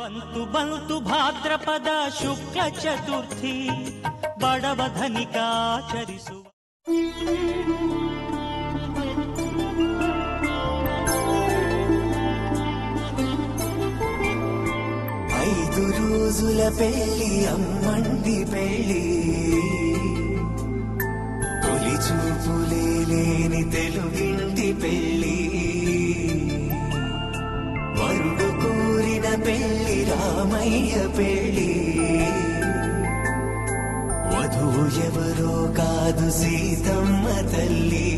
ಬಂತು ಬಂತು ಭಾದ್ರಪದ ಶುಕ್ಲ ಚತುರ್ಥಿ ಬಡವಧನಿಕಾಚರಿಸುವ. ఐదు రోజుల పెళ్లి అమ్మండి పెళ్లి, తొలి చూపులే లేని తెలుగింటి పెళ్లి, వరుడు కోరిన పెళ్లి రామయ్య పెళ్లి, వధువు ఎవరో కాదు సీతమ్మ తల్లి.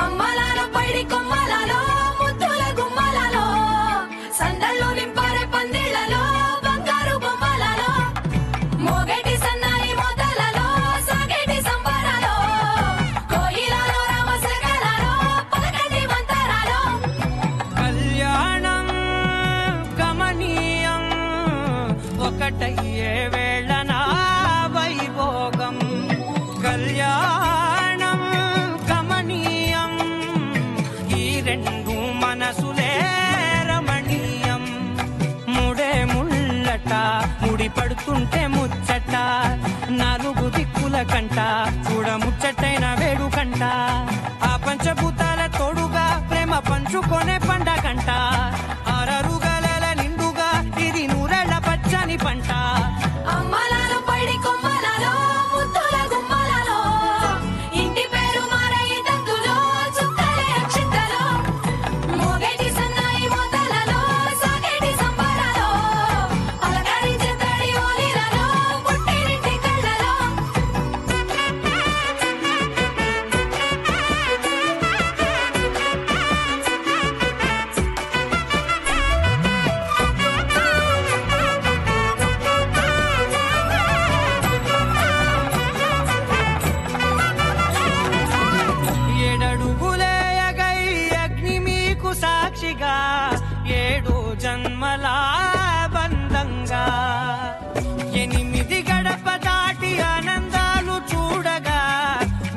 అమ్మలాలో పైడి కొమ్మలాలో ముద్దుల గుమ్మలాలో సందళ్ళు నింపారే పందిళ్లలో బంగారు బొమ్మలాలో మోగేటి సన్నాయి మోతలలో సాగేటి సంబరాలో కోయిలలో రామసగలలో పలకటి మంతరాలో. కళ్యాణం గమనీయం ఒకటయ్యే వేళ నా వైభోగం, కళ్యాణం గమనీయం ఈ రెండు మనసులే రమణీయం. ముడే ముళ్ళట ముడి పడుతుంటే ముచ్చట, నాలుగు దిక్కుల కంట చూడ ముచ్చటైన వేడుకంట, ఆ పంచభూతాల తోడుగా ప్రేమ పంచుకొనే పండగంట, ఆరరుగల నిండుగా ఇది నూరెళ్ళ పచ్చని పంట. అమ్మలాలో పైడి కొమ్మలాలో ముద్దుల గుమ్మలాలో ఇంటి పేరు మారయి తంతులో చుక్కలే అక్షింతలో మోగేటి సన్నాయి మోతలలో సాగేటి సంబరాలో పలకరించే తడి ఓలిలలో పుట్టినింటి కళ్ళలో. ఏడడుగులే ఎగై అగ్ని మీకు సాక్షిగా, ఏడు జన్మల బంధంగా, ఎనిమిది గడప దాటి ఆనందాలు చూడగా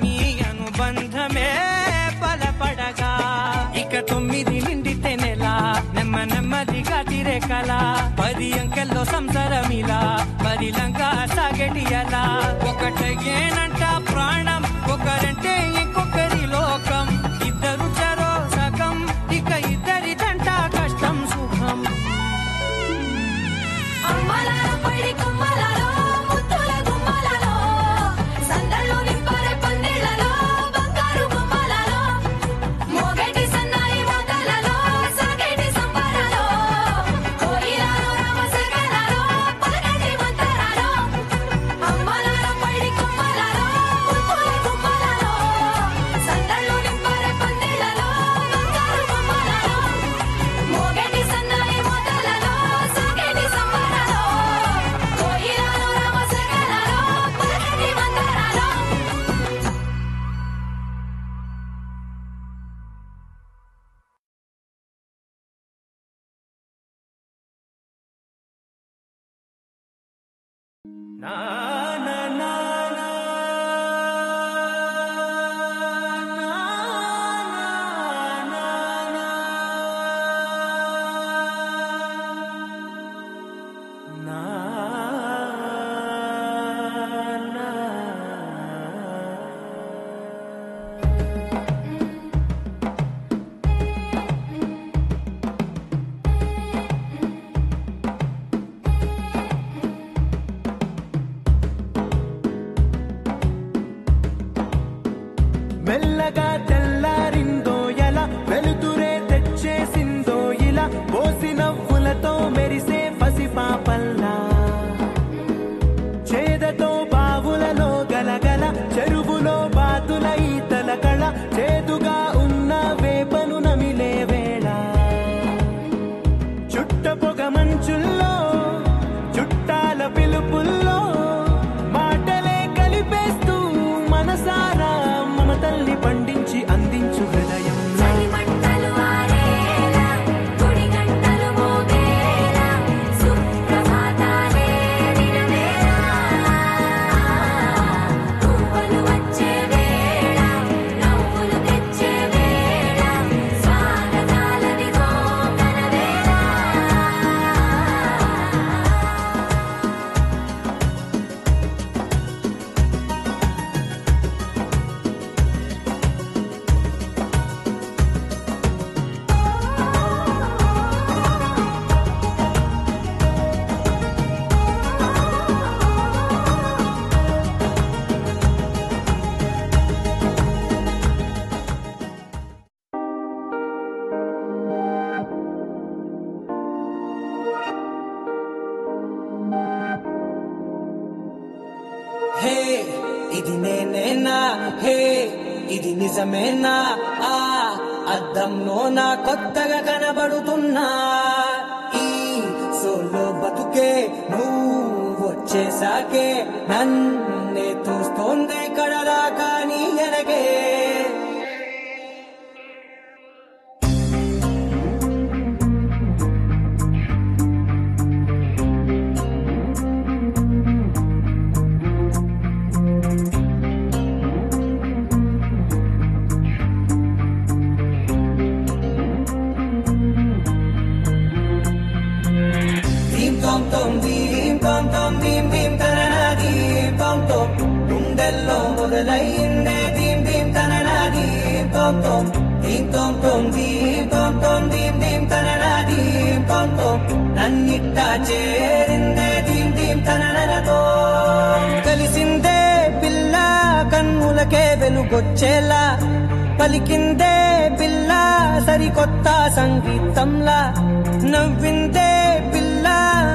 మీ అనుబంధమే బలపడగా, ఇక 9 నిండితే నెల నెమ్మ నెమ్మదిగా తిరే కల, 10 అంకెల్లో సంసారమిలా పరిలంగా సాగటి అలా, ఒకటేనంట ప్రాణం ఒకరంటే ఇంకొకరి లోకం, ఇద్దరు చరో సగం ఇక ఇద్దరిదంట కష్టం సుఖం. అమ్మలాలో పైడి కొమ్మలాలో ముద్దుల గుమ్మలాలో సందళ్ళు నింపారే పందిళ్లలో బంగారు బొమ్మలాలో మోగేటి సన్నాయి మోతలలో సాగేటి సంబరాలో కోయిలలో రామసగలలో పలకటి మంతరాలో. అమ్మలాలో పైడి కొమ్మలాలో ముద్దుల గుమ్మలాలో సందళ్ళు నింపారే పందిళ్లలో బంగారు బొమ్మలాలో మోగేటి సన్నాయి మోతలలో సాగేటి సంబరాలో కోయిలలో రామసగలలో పలకటి మంతరాలో. నా నా నా నా నా నా నా మెల్లగా తెల్లారిందో ఎలా వెలుతురే తెచ్చేసిందో ఇలా పోసి నవ్వులతో మెరిసే పసిపాపల్లా చేదతో బావులలో గలగల చెరువులో బాతుల ఈతల కళ చేదుగా ఉన్న వేపను నమిలే వేళ చుట్ట పొగ మంచుల్లో చుట్టాల పిలుపుల్లో మాటలే కలిపేస్తూ మనసారా మమతల్ని పండించి అందించు హృదయం చలిమంటలు ఆరేలా గుడి గంటలు మోగేలా సుప్రభాతాలే వినవేళ పువ్వులు వచ్చే వేళ నవ్వులు తెచ్చే వేళ స్వాగతాలదిగో కనవేళ హే ఇది నేనేనా హే ఇది నిజమేనా ఆ అద్దంలో నా కొత్తగా కనబడుతున్నా ఈ సోలో బతుకే నువ్వు వచ్చేసాకే నన్నే తోస్తోంది కడదాకా నీ ఎనగే గుండెల్లో మొదలైందే దీం దీం తననా దీం తోం తోం దీం తోం తోం దీం తోం తోం దీం దీం తననా దీం తోం తోం నన్నిట్టా చేరిందే దీం దీం తననతో కలిసిందే పిల్ల కన్నులకే వెలుగొచ్చేలా పలికిందే పిల్ల సరికొత్త సంగీతంలా నవ్విందే పిల్ల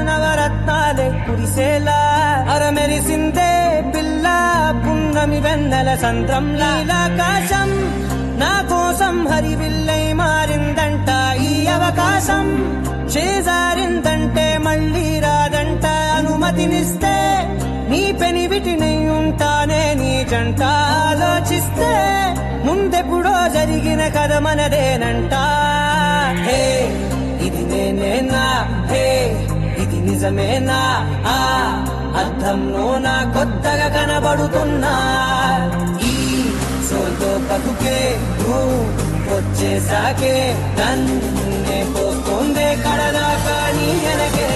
నవరత్నాలే కురిసేలా అరమెరిసిందే పిల్ల పున్నమి వెన్నెల సంద్రంలా ఆకాశం నా కోసం హరివిల్లై మారిందంట ఈ అవకాశం చేజారిందంటే మళ్ళీ రాదంట అనుమతినిస్తే నీ పెనివిటినై ఉంటానే నీ జంట ఆలోచిస్తే ముందెప్పుడో జరిగిన కథ మనదేనంట హే ఇది నేనేనా హే ఇది నిజమేనా ఆ అద్దంలో నా కొత్తగా కనబడుతున్నా ఈ సోల్తో బతుకే నువ్వు వచ్చేసాకే నన్నే పోస్తోందే కడదాకా నీ ఎనకే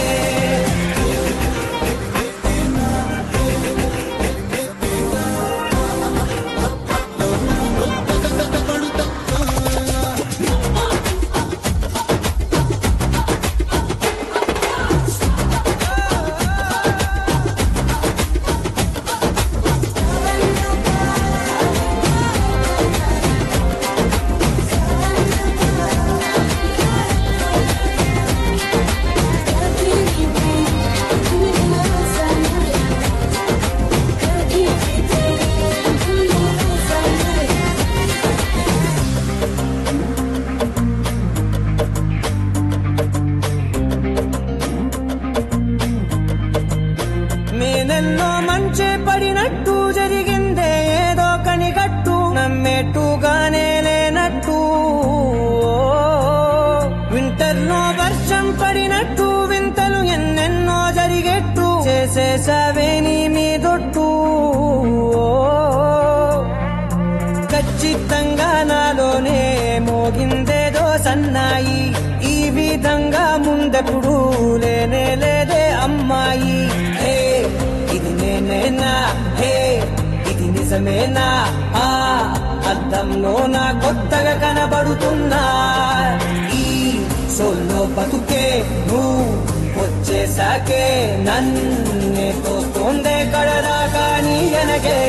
నేనెన్నో మంచి పడినట్టు జరిగిందే ఏదో కనిగట్టు నమ్మేట్టుగానే లేనట్టు వింటర్లో వర్షం పడినట్టు వింతలు ఎన్నెన్నో జరిగేట్టు చేసేసావే నీ మీదొట్టు ఖచ్చితంగా నాలోనే మోగిందేదో సన్నాయి ఈ విధంగా ముందెప్పుడు లేనే లేదే అమ్మాయి హే ఇది నేనేనా హే ఇది నిజమేనా ఆ అద్దంలో నా కొత్తగా కనబడుతున్నా ఈ సోల్లో బతుకే నువ్వు వచ్చేసాకే నన్నే తోస్తోందే కడదాకా నీ ఎనగే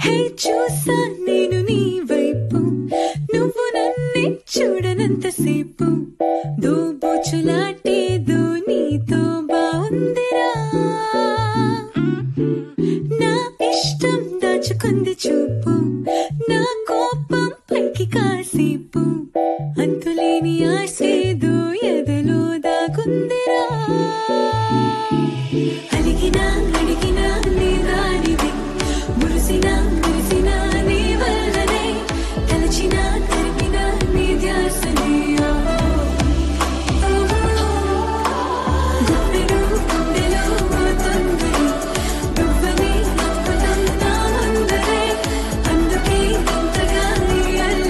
హే చూసా నేను నీ వైపు నువ్వు నన్నే చూడనంతసేపు దోబోచులాటేదో నీతో బాగుందిరా నా ఇష్టం దాచుకుంది చూపు నా కోపం పైకి కాసేపు అంతులేని ఆశేదో ఎదలో దాగుందిరా అలిగినా అడిగినా నీ దానివి మురిసినా మురిసినా నీ వల్లనే తలచినా తరిపినా నీ ధ్యాసనే గుప్పెడు గుండెలో తొందరే నువ్వని అద్భుతం నా ముందరే అందుకే ఇంతగా అల్లరి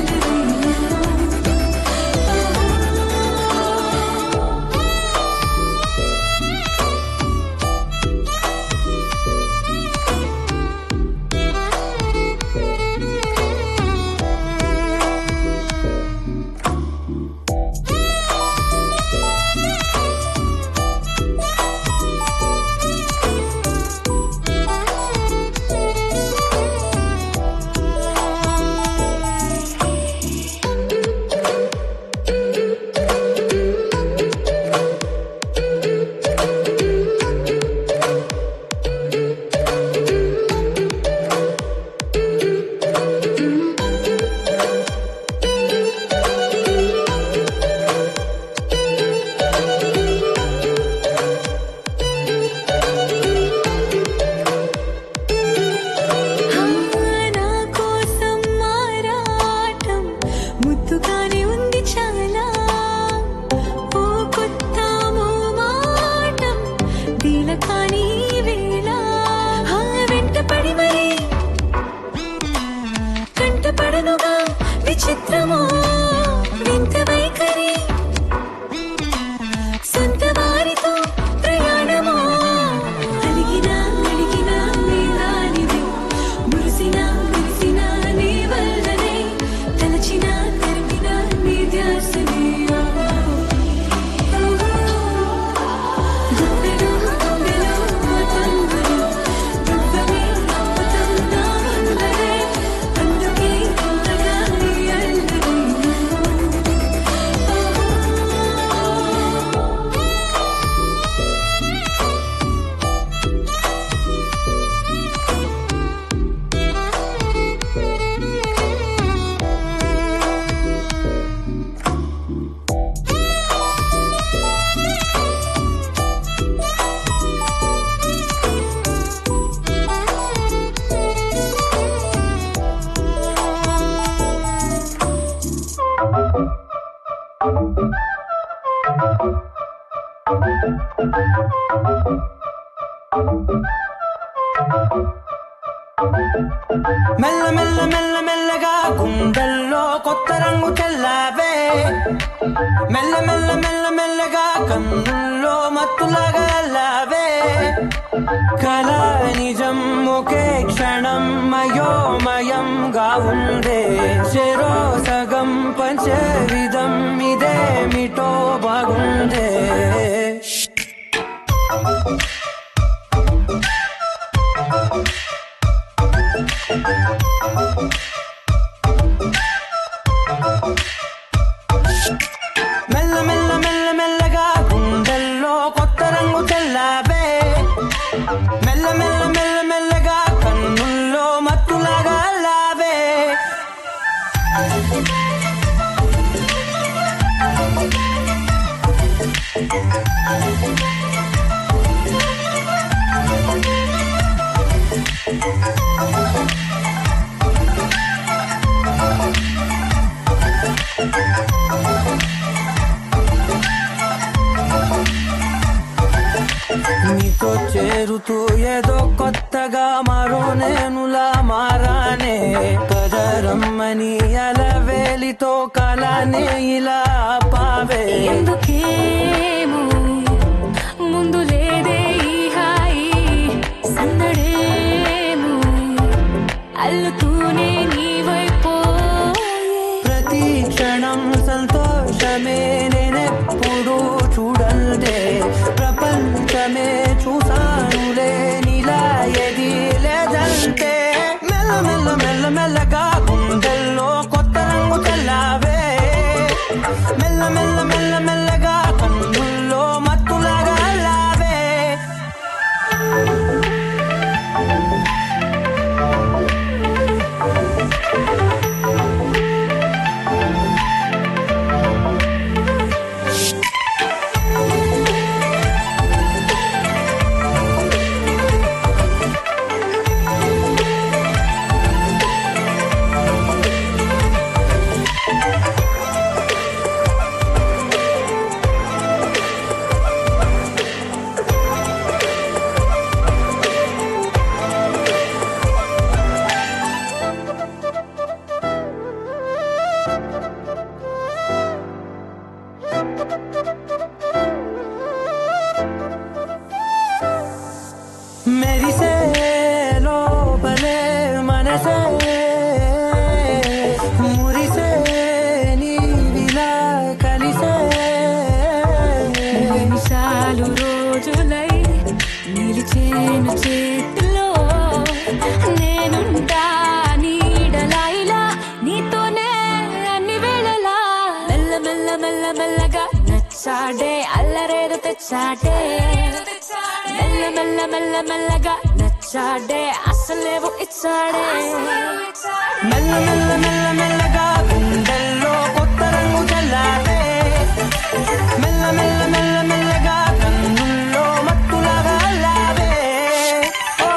నా కోసం మారాటం ముద్దుగానే ఉంది చాలా ఓ కొత్త మోమాటం దీలకాని వేళ వెంటపడి మరి కంటపడనుగా విచిత్రమో వింత వైఖరి సొంత వారితో ప్రయాణమో అలిగినా అడిగినా నీ దానివి మురిసినా మురిసినా నీ వల్లనే తలచినా తరిపినా నీ ధ్యాసనే గుప్పెడు గుండెలో తొందరే నువ్వని అద్భుతం నా ముందరే అందుకే ఇంతగా అల్లరి మెల్ల మెల్ల మెల్ల మెల్లగా గుండెల్లో కొత్త రంగు తెల్లావే మెల్ల మెల్ల మెల్ల మెల్లగా కన్నుల్లో మత్తులాగా అల్లావే కళ నిజం ఒకే క్షణం మయోమయంగా ఉందే చెరో సగం పంచే విధం ఇదేమిటో బాగుందే మెల్ల మెల్ల మెల్ల మెల్లగా గుండెల్లో కొత్త రంగు తెల్లావే మెల్ల మెల్ల మెల్ల మెల్లగా కన్నుల్లో మత్తులాగా అల్లావే నీతో చేరుతూ ఏదో కొత్తగా మరో నేనులా మారానే కదరమ్మని అలవేలితో కలానే ఇలా పావే ఎందుకేమో ముందు లేదే నిలిచేను చేతిలో నేనుంటా నీడలా ఇలా నీతోనే అన్ని వేళలా మెల్ల మెల్ల మెల్ల మెల్లగా నచ్చాడే అల్లరేదో తెచ్చాడే మెల్ల మెల్ల మెల్ల మెల్లగా నచ్చాడే అసలేవో ఇచ్చాడే మెల్ల మెల్ల మెల్ల మెల్లగా గుండెల్లో కొత్త రంగు చల్లాడే మెల్ల మెల్ల మెల్ల మెల్లగా కన్నుల్లో మత్తులాగా అల్లాడే ఓ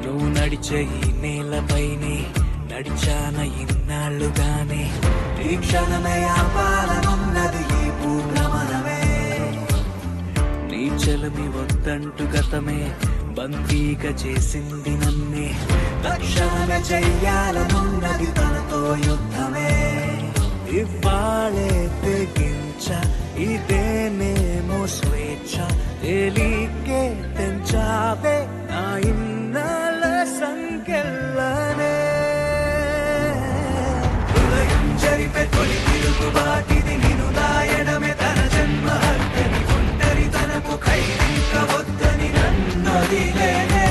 నువ్వు నడిచే ఈ నేలపైనే నడిచాన ఇన్నాళ్ళుగానే ఈ క్షణమే ఆపాలనున్నది ఈ భూభ్రమణమే నీ చెలమి వద్దంటు గతమే బందీగా చేసింది నన్నే తక్షణమే చెయ్యాలనున్నది తనతో యుద్ధమే ఇవ్వాలే తెగించ ఇదేనేమో స్వేచ్ఛ తేలికే తెంచావే నా ఇన్నాళ్ళ సంఖ్యలనే హృదయం జరిపే తొలి తిరుగుబాటిది నిన్ను దాయడమే తన జన్మ హక్కని ఒంటరి తనకు ఖైదించవద్దని నన్నొదిలేనే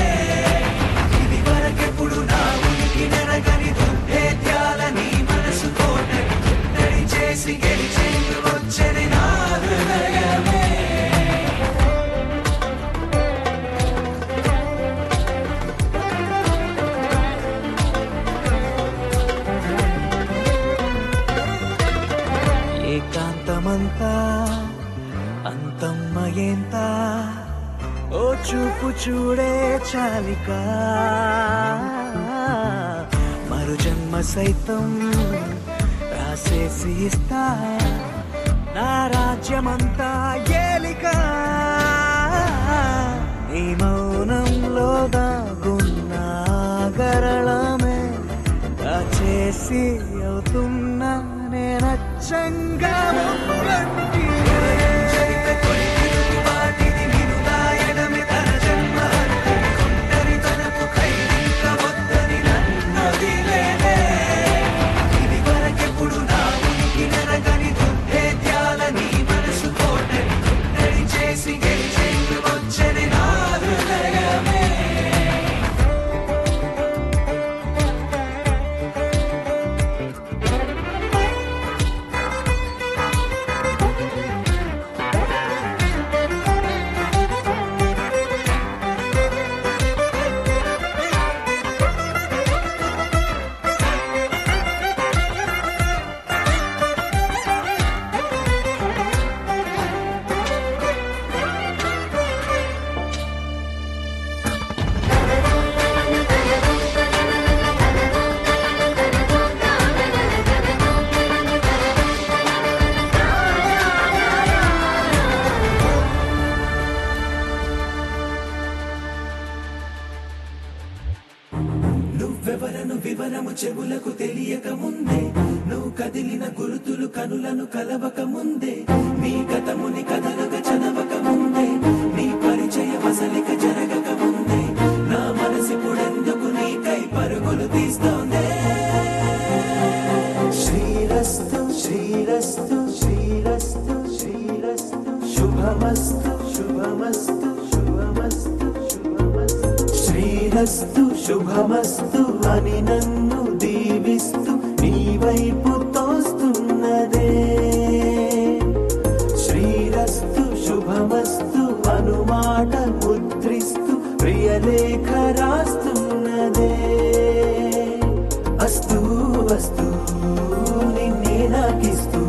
ఇది వరకెప్పుడు నా ఉనికి నెరగని దుర్భేద్యాల నీ మనసు కోటని ముట్టడి చేసి గెలిచేందు వచ్చని నా హృదయమే ఏకాంతమంతా అంతమ్మ ఎంత ఓ చూపు చూడే చాలిక మరు జన్మ సైతం రాసేసి ఇస్తా నా రాజ్యమంతా ఏలిక నీ మౌనంలో దాగున్న గరళమే దాచేసి అవుతున్నా నేనచ్చంగా ముక్కంటి జరిపే తొలి తిరుగుబాటిది నిన్ను దాయడమే తన జన్మ హక్కని ఒంటరి తనకు ఖైదించవద్దని నన్నొదిలేనే ఇది వరకెప్పుడు నా ఉనికి నెరగని దుర్భేద్యాల నీ మనసు కోటని ముట్టడి చేసి గెలిచేందు వచ్చని నా హృదయమే నువ్వెవరను వివరము చెవులకు తెలియక ముందే నువ్వు కదిలిన గురుతులు కనులను కలవక ముందే నీ గతముని కథలుగా చదవక ముందే నీ పరిచయ వసలిక జరగక ముందే నా మనసిపుడెందుకు నీకై పరుగులు తీస్తోందే శ్రీరస్తు శ్రీరస్తు శ్రీరస్తు శ్రీరస్తు శుభమస్తు శుభమస్తు శుభమస్తు శుభమస్తు శ్రీరస్తు శుభమస్తు అని నన్ను దీవిస్తూ నీ వైపు తోస్తున్నదే శ్రీరస్తు శుభమస్తు అనుమాట ముద్రిస్తూ ప్రియలేఖ రాస్తున్నదే అస్తు అస్తు నిన్నే నాకిస్తూ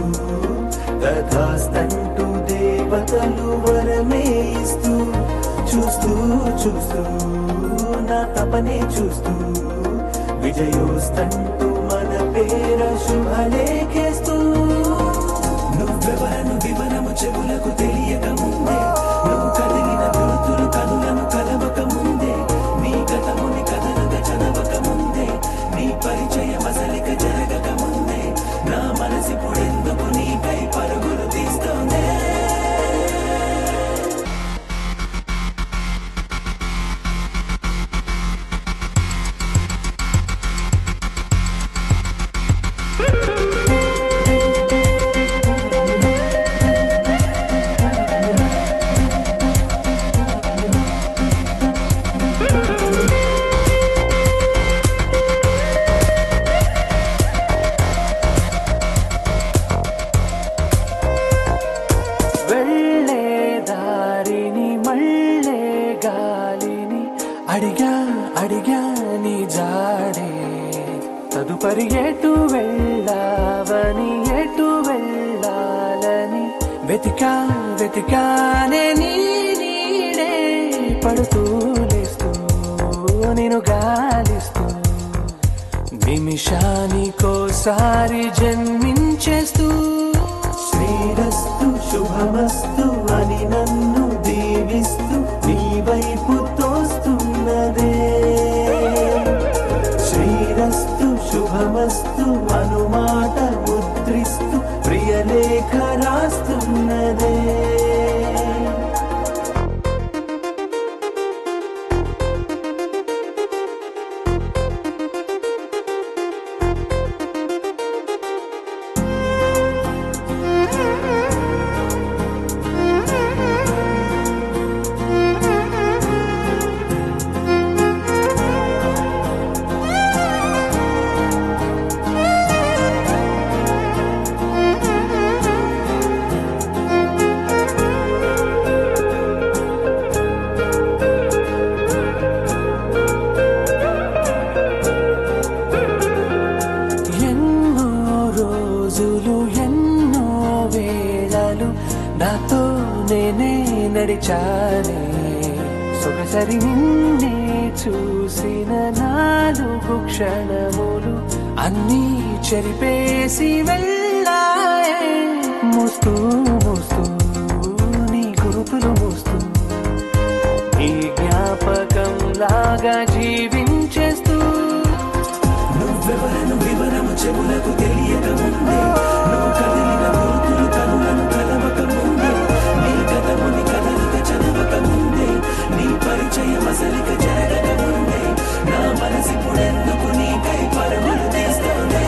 తథాస్తంటూ దేవతలు వరమే ఇస్తూ చూస్తూ చూస్తూ నా తపనే చూస్తూ విజయోస్తంటూ మన పేర శుభలేఖేస్తూ నువ్వెవరను వివరము చెవులకు తెలియక ముందే నువ్వు కదిలిన గుర్తులు కనులను కలవక ముందే నీ గతముని కథలుగా చదవక ముందే నీ పరిచయం అసలిక జరగక ముందే నా మనసిప్పుడెందుకు నీకై పరుగులు తీస్తోందే వెళ్ళే దారిని మళ్ళే గాలిని అడిగా అడిగా నీ జాడే తదుపరి ఎటు వెళ్ళావని ఎటు వెళ్ళాలని వెతికా వెతికానే నీ నీడే పడుతూ లేస్తూ నేను గాలిస్తూ నిమిషానికోసారి జన్మించేస్తూ శ్రీరస్తు శుభమస్తు అని నన్ను దీవిస్తూ నీ వైపు తోస్తున్నదే శ్రీరస్తు శుభమస్తు అనుమాట ముద్రిస్తూ ప్రియలేఖ రాస్తున్నదే ఎన్నో రోజులు ఎన్నో వేళలు నాతో నేనే నడిచానే సొగసరి నిన్నే చూసిన 4 క్షణములు అన్నీ చెరిపేసి వెళ్ళాయే మోస్తూ మోస్తూ నీ గురుతులు మోస్తూ నీ జ్ఞాపకం లాగా జీవించేస్తూ నువ్వెవరను వివరము చెవులకు తెలియక ముందే నువ్వు కదిలిన గుర్తులు కనులను కలవక ముందే నీ గతముని కథలుగా చదవక ముందే నీ పరిచయం అసలిక జరగక ముందే నా మనసిప్పుడెందుకు నీకై పరుగులు తీస్తోందే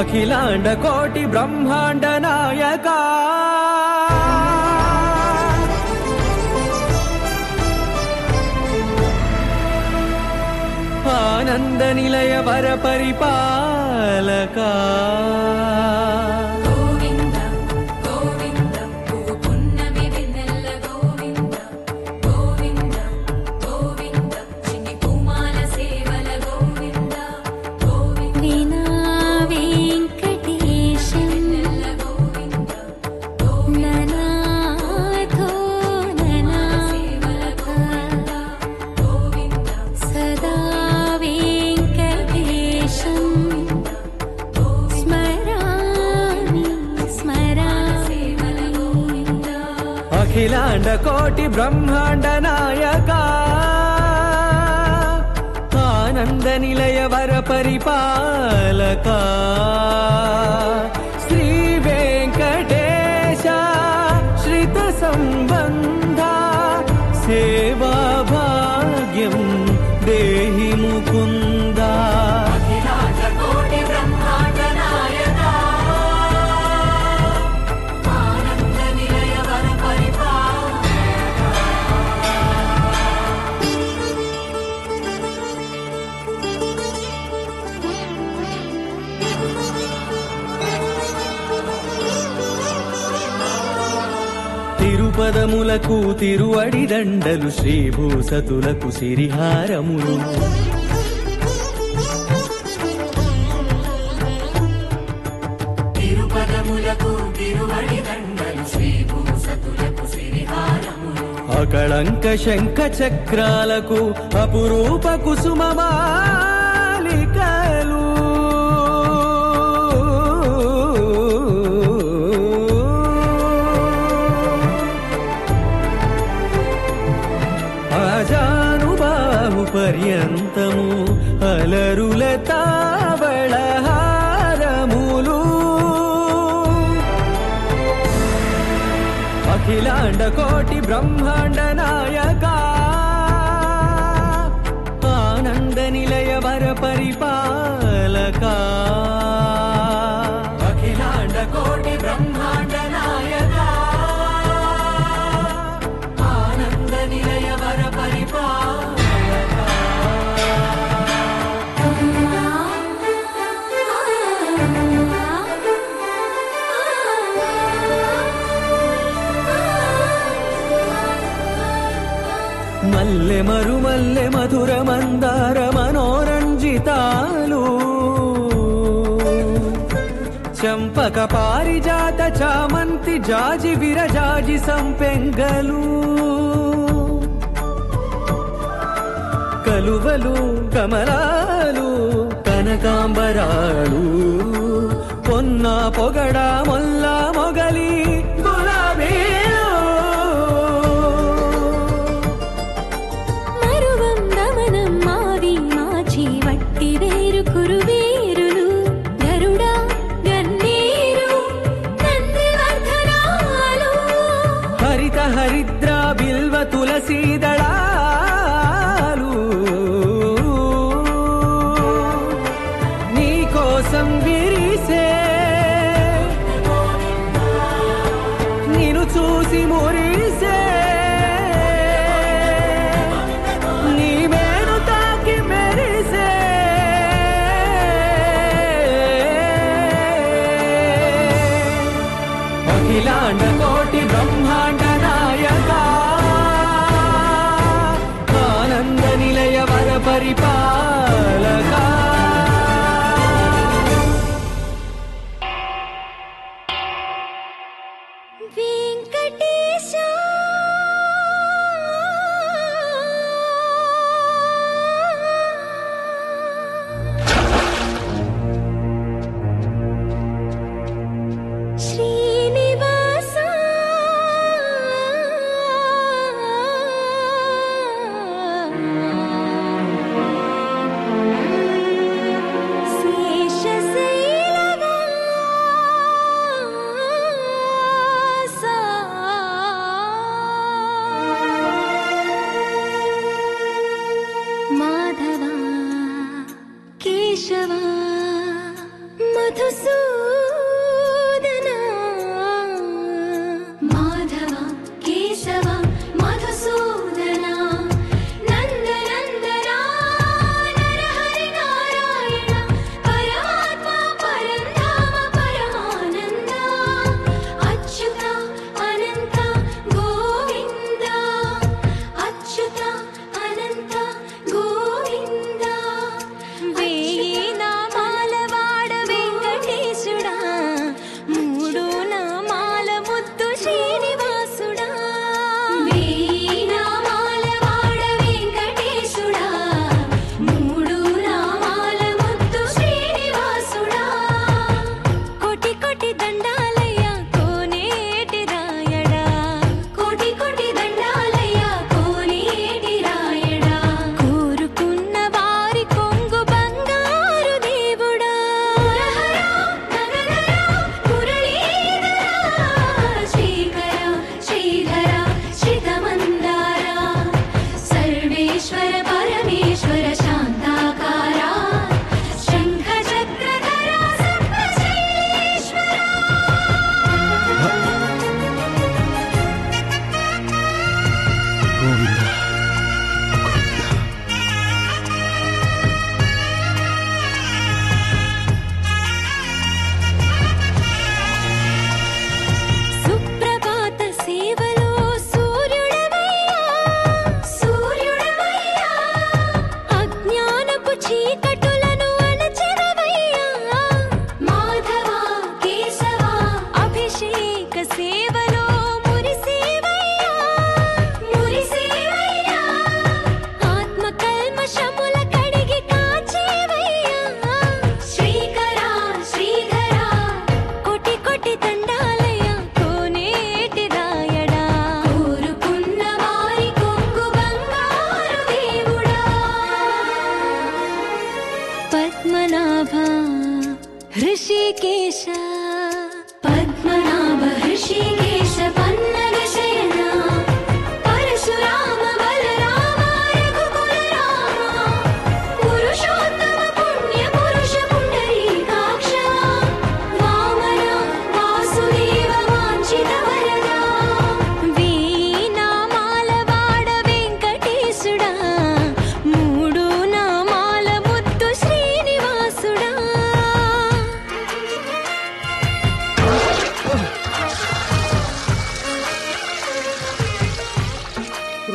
అఖిలాండ కోటి బ్రహ్మాండ నాయక ఆనంద నిలయ వర పరిపాలక గోవింద గోవింద పువ్వు పున్నమి వెన్నెల గోవింద గోవింద గోవింద చిన్ని పూమాల సేవల గోవింద గోవింద వీణా వెంకటేశం వెన్నెల గోవింద ననాథో ననా సేవల గోవింద గోవింద సదా వెంకటేశం స్మరామి స్మరామి సేవల గోవింద అఖిలాండ కోటి బ్రహ్మాండ నాయక ఆనంద నిలయ వర పరిపాలక శ్రీ వెంకటేశ శ్రిత సంబంధ సేవా భాగ్యం దేహి ముకుంద అఖిలాండ కోటి బ్రహ్మాండ నాయక ఆనంద నిలయ వర తిరుపదములకు తిరువడి దండలు శ్రీభూసతులకు సిరిహారములు తిరుపదములకు తిరువడి దండలు శ్రీభూసతులకు సిరిహారములు అకళంక శంఖ చక్రాలకు అపురూప కుసుమమాలికలు ఆజానుబాహు పర్యంతము అలరుల తావళహారములు అఖిలాండ కోటి బ్రహ్మాండ నాయక ఆనంద నిలయ వర పరిపాలక అఖిలాండ కోటి బ్రహ్మాండ నాయక ఆనంద నిలయ వర మల్లె మరుమల్లె మధుర మందార మనోరంజితాలు చంపక పారిజాత చామంతి జాజి విరజాజి సంపెంగలు కలువలు కమలాలు కనకాంబరాలు పొన్న పొగడ మొల్ల మొగలి గులాబీలు మరువం దమనం మావి మాచి వట్టి వేరు కురువేరులు గరుడా గన్నీరు నందివర్ధనాలు హరిత హరిద్ర బిల్వ తులసీదళాలు నీకోసం విరిసే నిన్ను చూసి మురిసే నీ మేను తాకి మెరిసే అఖిలాండ కోటి బ్రహ్మాండ నాయక ఆనంద నిలయ వర పరిపాలక వెంకటేశ శ్రీనివాస శేషశైలవాస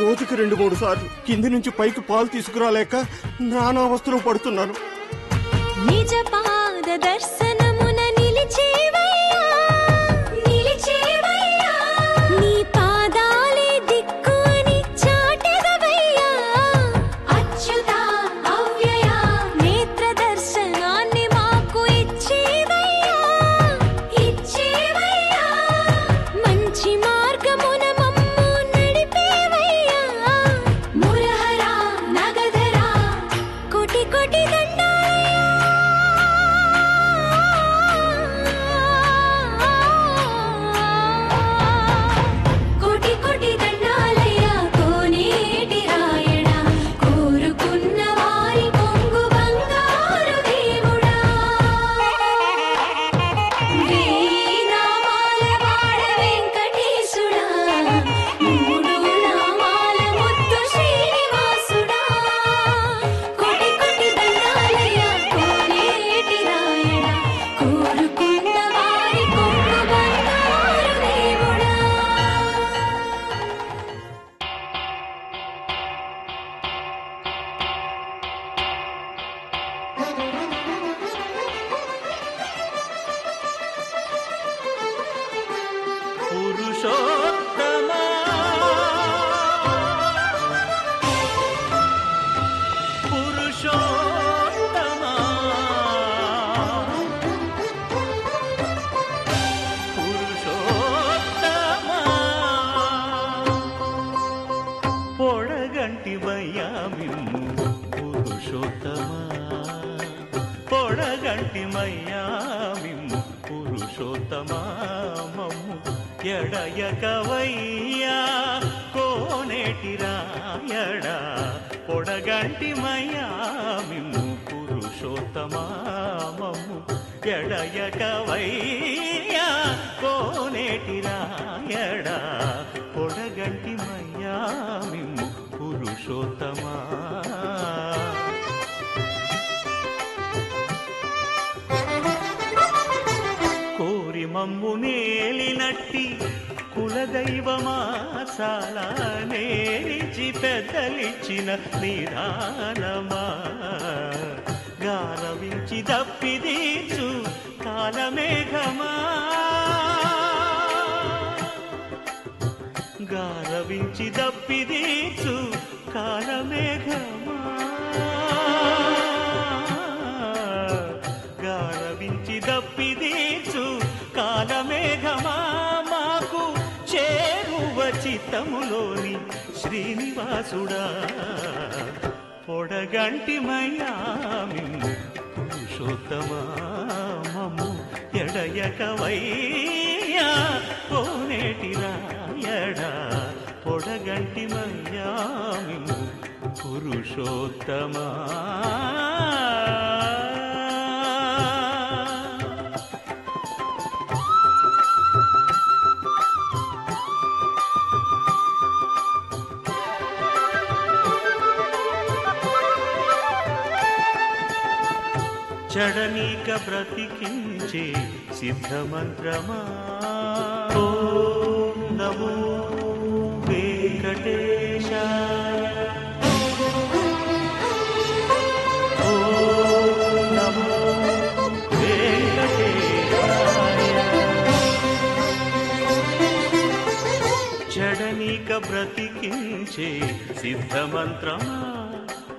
రోజుకి 2-3 సార్లు కింది నుంచి పైకి పాలు తీసుకురాలేక నానావస్థలో పడుతున్నాను. నిజ పాద దర్శనమున నిలిచేవయ్యా, నిలిచేవయ్యా, నీ పాదాలే దిక్కు అని చాటెదవయ్యా. అచ్యుత అవ్యయ నేత్ర దర్శనాన్ని మాకు ఇచ్చేవయ్యా, ఇచ్చేవయ్యా. మంచి మార్గమున మమ్ము నడిపేవయ్యా. మురహర నగధర కోటి కోటి కోటి కోటి దండాలయ్యా. కోనేటి రాయడా కోరుకున్న వారి కొంగు బంగారు దేవుడా. నామాల వాడ వెంకటేశుడా, 3 నామాల ముద్దు శ్రీనివాసుడా. కోటి కోటి దండాలయ్యా. కోనేటి రాయడా కోరుకున్న వారి కొంగు బంగారు దేవుడా. పురుషోత్తమా పురుషోత్తమా పురుషోత్తమా పొడగంటి మయ్యామిమ్ము పురుషోత్తమా పొడగంటి మయ్యామిమ్ము పురుషోత్తమా మమ్ము ఎడయకవయ్యా కోనేటి రాయడా పొడగంటి మయ్యామిమ్ము పురుషోత్తమా మమ్ము ఎడయకవయ్యా కోనేటి రాయడా పొడగంటి మయ్యామిమ్ము పురుషోత్తమా. కోరి మమ్ము నేలినట్టి కులదైవమా చాలా నేరిచి పెద్దలిచ్చిన నిదానమా గారవించి దప్పిదీచు కాలమేఘమా గారవించి దప్పిదీచు కాలమేఘమా గారవించి దప్పిదీచు కాలమేఘమా మాకు చేరువ చిత్తములోని శ్రీనివాసుడా పొడగంటి మయ్యామిమ్ము పురుషోత్తమా మమ్ము ఎడయకవయ్యా కోనేటి రాయడా పొడగంటి మయ్యామిమ్ము పురుషోత్తమా. చడనీక బ్రతికించే సిద్ధమంత్రమా ఓం నమో వెంకటేశాయ ఓం నమో వెంకటేశాయ. చడనీక బ్రతికించే సిద్ధమంత్రమా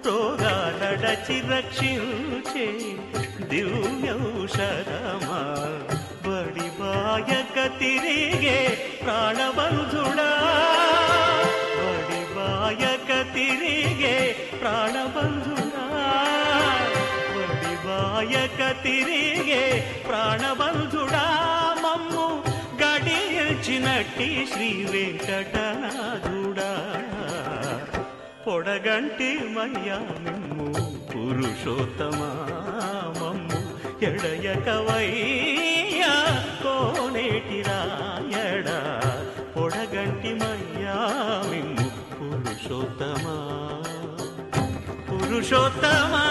రోగాలడచి రక్షించే దివ్యౌషధమా బడిబాయక తిరిగే ప్రాణబంధుడా బడిబాయక తిరిగే ప్రాణబంధుడా బడిబాయక తిరిగే ప్రాణబంధుడా మమ్ము గడియల్చినట్టి శ్రీ వెంకటనాథుడా పొడగంటి మయ్యామిమ్ము పురుషోత్తమా మమ్ము ఎడయకవయ్యా కోనేటి రాయడా పొడగంటి మయ్యామిమ్ము పురుషోత్తమా పురుషోత్తమా.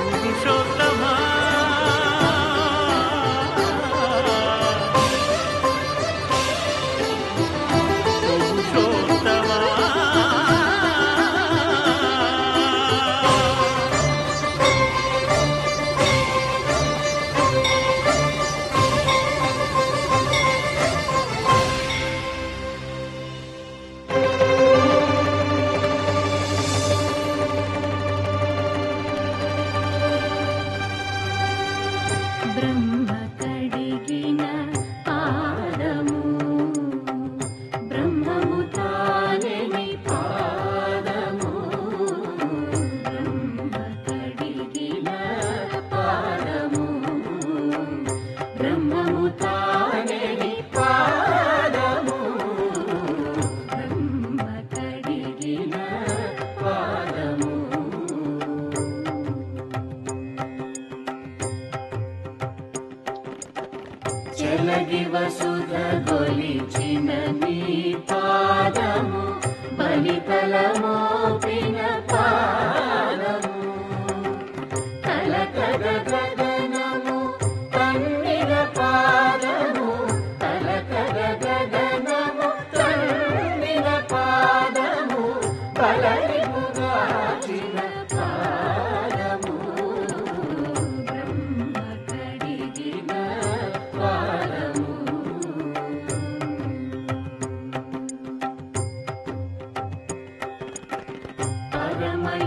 పురుషోత్తమా తానే నీ పాదము బ్రహ్మ కడిగిన పాదము చెలగి వసుధ గొలిచిన నీ పాదము బలితల మోపిన పాదము కలకద గగనము తన్నిన పాదము కలకద గగనము తన్నిన పాదము బలరిముగాచిన పాదము బ్రహ్మ కడిగిన పాదము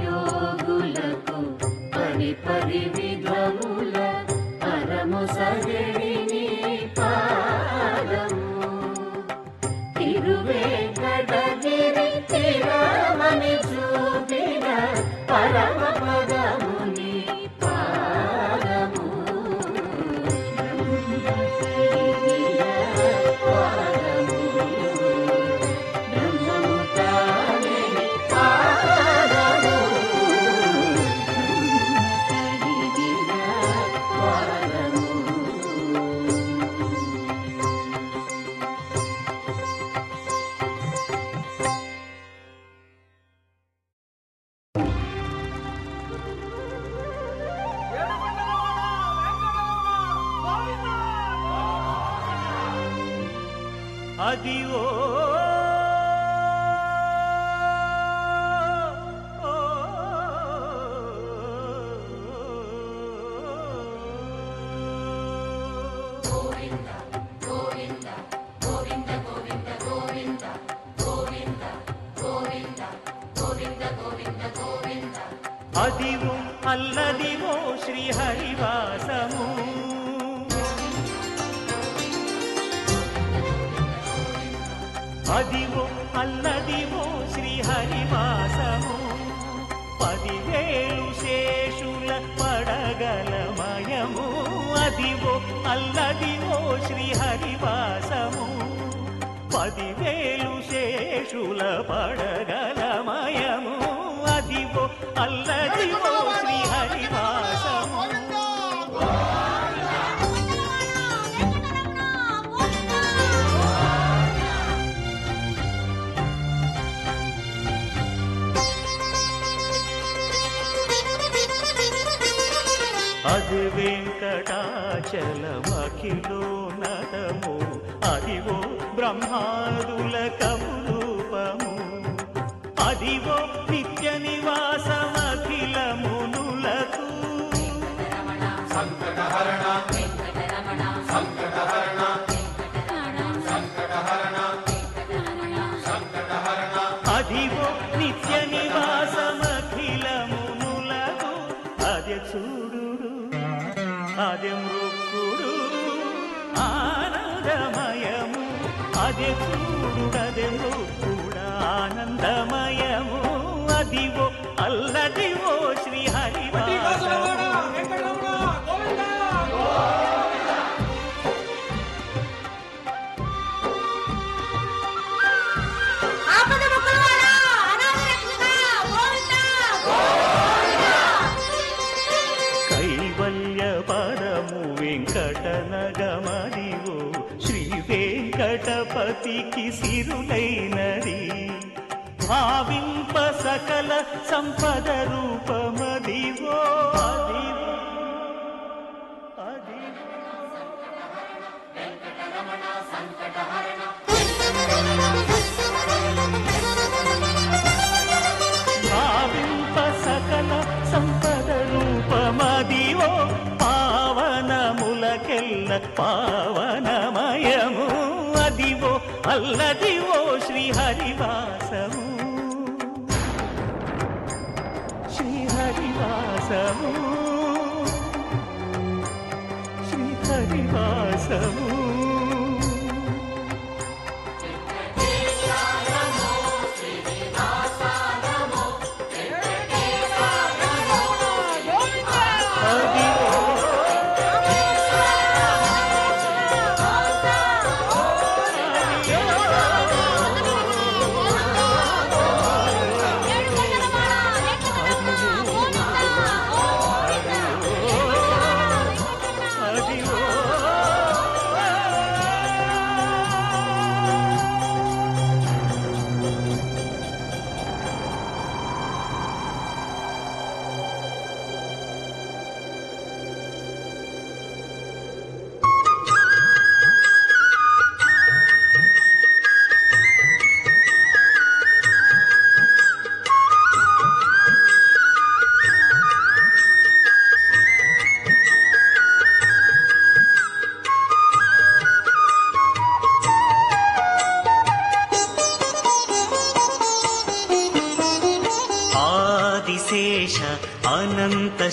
పరమయోగులకు పరి విధముల పరము సగడిని పాదము తిరువేంకటగిరి తిరమని చూపిన పరమ పదముని పాదము బ్రహ్మ కడిగిన పాదము బ్రహ్మము తానే పాదము అదివో అదివో అల్లదివో శ్రీహరివాసము అదివో అల్లదివో శ్రీహరివాసము 10,000 శేషుల పడగలమయము అదివో అల్లదివో శ్రీహరివాసము 10,000 శేషుల పడగలమయము అదివో అల్లదివో శ్రీహరివాసము అది వెంకటాచలమఖిలో నదము అదివో బ్రహ్మాదుల కమురూపము అదివో నిత్య నివాసమఖిల మునులకు సంకటహరణ సంకటహరణ సంకటహరణ అదివో నిత్య నివాసమఖిల మునులకు అది చూడు అది మృక్కుడు ఆనందమయము అది చూడుడది మృక్కుడు ఆనందమయము అదివో అల్లదివో శ్రీహరివాసము వెంకటనగమదివో శ్రీ వెంకటపతికి సిరులైనది భావింప సకల సంపద రూపమదివో అదివో అదివో భావింప సకల సంపద రూపమదివో పావనములకెల్ల పావనమయము అదివో అల్లదివో శ్రీహరివాసము శ్రీహరివాసము శ్రీహరివాసము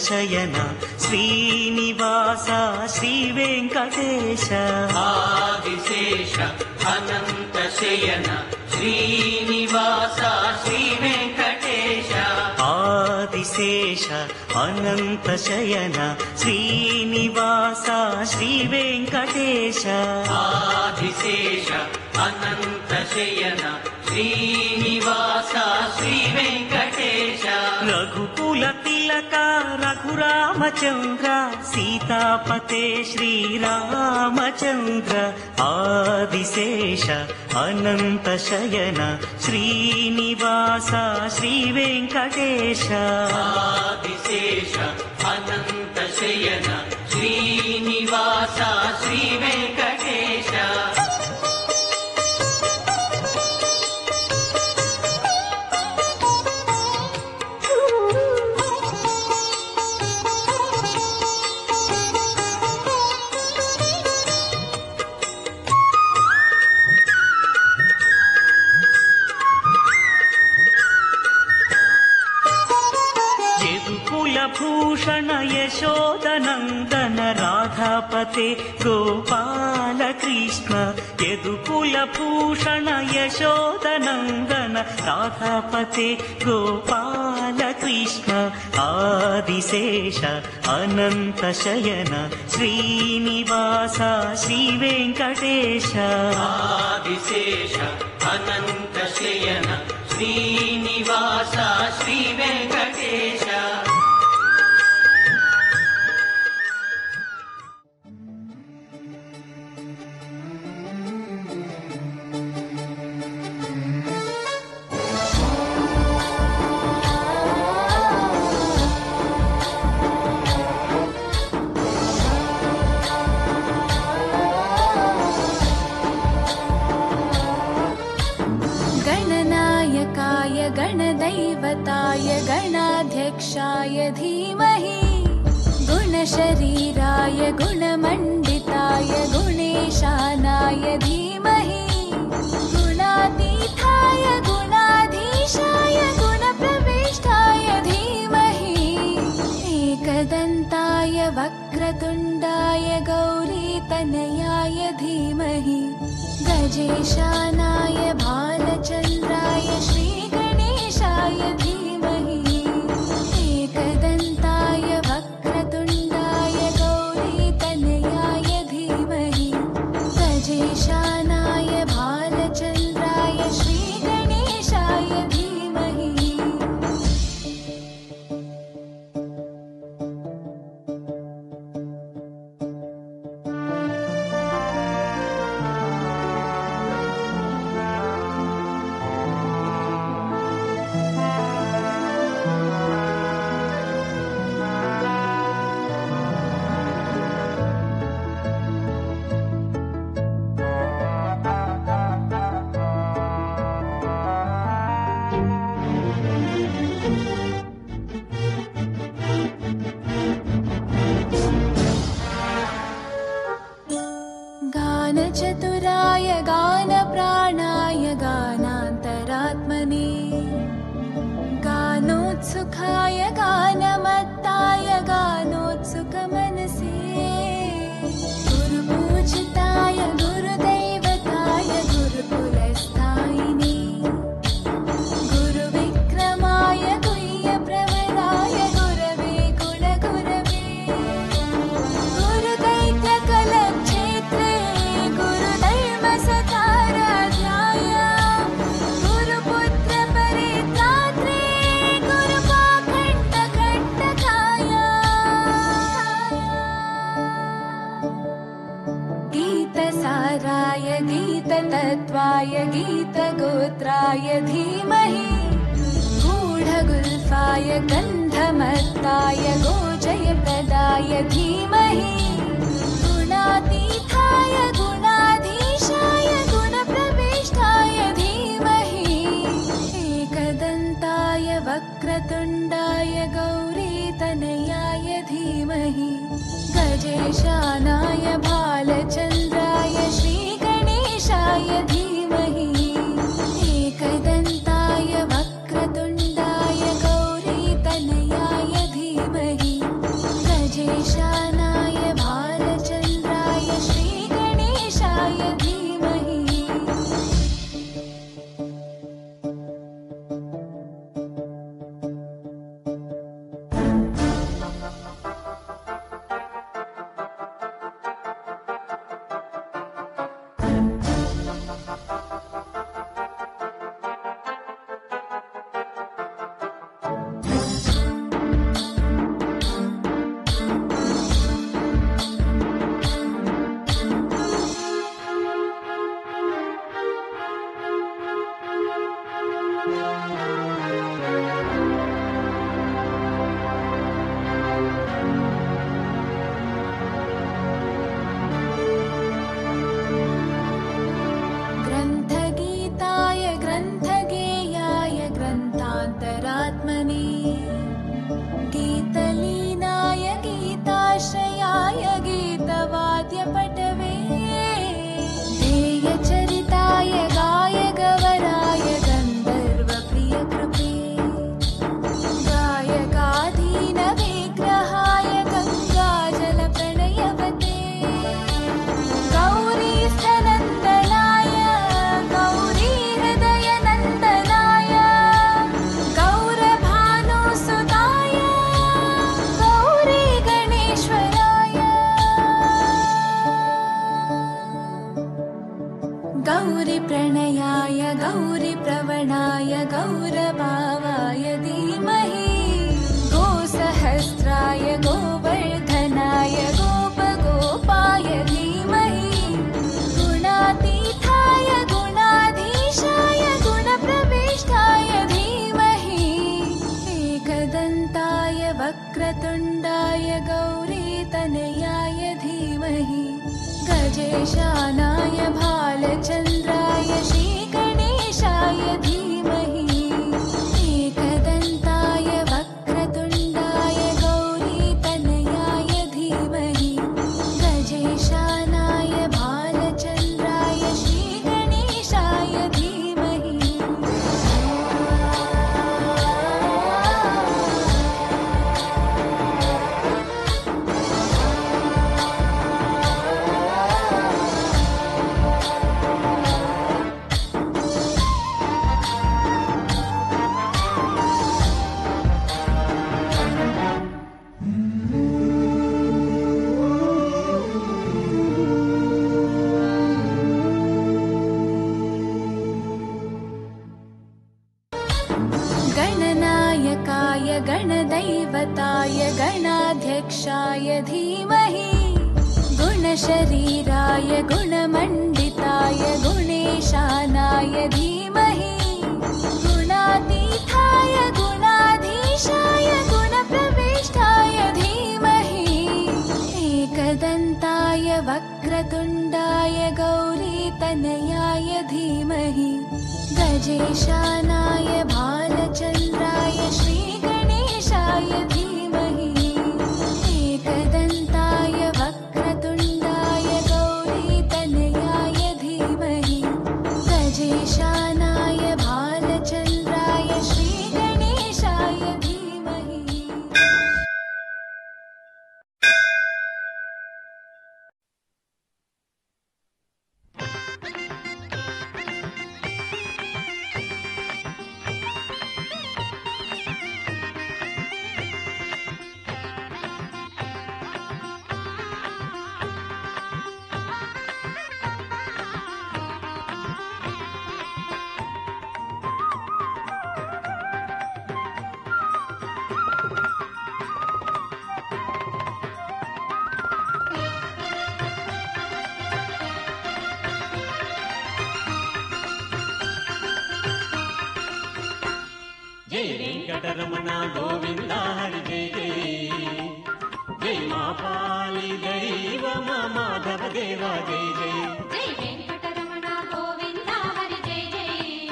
శయన శ్రీనివాస శ్రీ వెంకటేశ ఆదిశేష అనంత శయన శ్రీనివాస శ్రీ వెంకటేశ ఆదిశేష అనంత శయన శ్రీనివాస శ్రీ వెంకటేశ ఆదిశేష అనంత శయన శ్రీనివాస శ్రీ వెంకటేశ రఘుకుల తిలక రఘురామచంద్ర సీతాపతే శ్రీరామచంద్ర ఆదిశేష అనంత శయన శ్రీనివాస శ్రీ వెంకటేశ ఆదిశేష అనంత శయన శ్రీనివాస శ్రీ వెంకటేశ భూషణ యశోదనందన రాధాపతే గోపాల కృష్ణ యదుకుల భూషణ యశోదనందన రాధాపతే గోపాల కృష్ణ ఆదిశేష అనంత శయన శ్రీనివాస శ్రీ వెంకటేశ ఆదిశేష అనంత శయన శ్రీనివాస శ్రీ వెంకటేశ गणदैवताय गणाध्यक्षाय धीमहि गुणशरीराय गुणमण्डिताय गुणेशानाय धीमहि गुणातीताय गुणाधीशाय गुणप्रविष्टाय धीमहि एकदन्ताय वक्रतुण्डाय गौरीतनयाय धीमहि गजेशानाय भालचन्द्राय श्रीगणेशाय धीमहि एकदन्ताय वक्रतुण्डाय गौरीतनयाय धीमहि गजेशानाय भालचन्द्राय श्रीगणेशाय धीमहि गानचतुराय गानप्राणाय गानान्तरात्मने गानोत्सुकाय गानमत्ताय गानोत्सुकमनसे गुरुपूजिताय गुरुदैवताय गुरुकुलस्थायिने गुरुविक्रमाय गुह्यप्रवराय गुरवे गुणगुरवे गुरुदैत्यकलक्षेत्रे गुरुधर्मसकाराध्याय गुरुपुत्रपरित्रात्रे गुरुपाखण्डकण्टकाय गीतसाराय गीततत्त्वाय गीतगोत्राय धीमहि गूढगुल्फाय गन्धमत्ताय गोजयप्रदाय धीमहि गुणातीताय गुणाधीशाय गुणप्रविष्टाय धीमहि एकदन्ताय वक्रतुण्डाय गौरीतनयाय धीमहि गजेशानाय भालचन्द्राय श्रीगणेशाय धीमहि एकदन्ताय वक्रतुण्डाय गौरीतनयाय धीमहि गजेशानाय भालचन्द्राय श्रीगणेशाय धीमहि ग्रन्थगीताय ग्रन्थगेयाय ग्रन्थान्तरात्मने गीतलीनाय गीताश्रयाय गीतवाद्यपटवे ध्येयचरिताय गायगवराय गन्धर्वप्रियकृपे गायकाधीनविग्रहाय गङ्गाजलप्रणयवते गौरीस्थनन्दनाय गौरीहृदयनन्दनाय गौरभानुसुताय गौरीगणेश्वराय गौरीप्रणयाय गौरीप्रवणाय गौरभावाय धीमहि गोसहस्राय गोवर्धनाय गोपगोपाय धीमहि गुणातीताय गुणाधीशाय गुणप्रविष्टाय धीमहि एकदन्ताय वक्रतुण्डाय गौरीतनयाय धीमहि गजेशानाय भालचन्द्राय श्रीगणेशाय धीमहि एकदन्ताय वक्रतुण्डाय गौरीतनयाय धीमहि गजेशानाय भालचन्द्राय श्रीगणेशाय धीमहि गणनायकाय गणदैवताय गणाध्यक्षाय धीमहि गुणशरीराय गुणमण्डिताय गुणेशानाय धीमहि गुणातीताय गुणाधीशाय गुणप्रविष्टाय धीमहि एकदन्ताय वक्रतुण्डाय गौरीतनयाय धीमहि गजेशानाय भालचन्द्राय श्रीगणेशाय धीमहि एकदन्ताय वक्रतुण्डाय गौरीतनयाय धीमहि गजेशानाय भालचन्द्राय श्रीगणेशाय धीमहि जय वेंकटरमण गोविंद हरि जय जय जय मा पाली दैव माधव देवा जय जय जय वेंकटरमण गोविंद हरि जय जय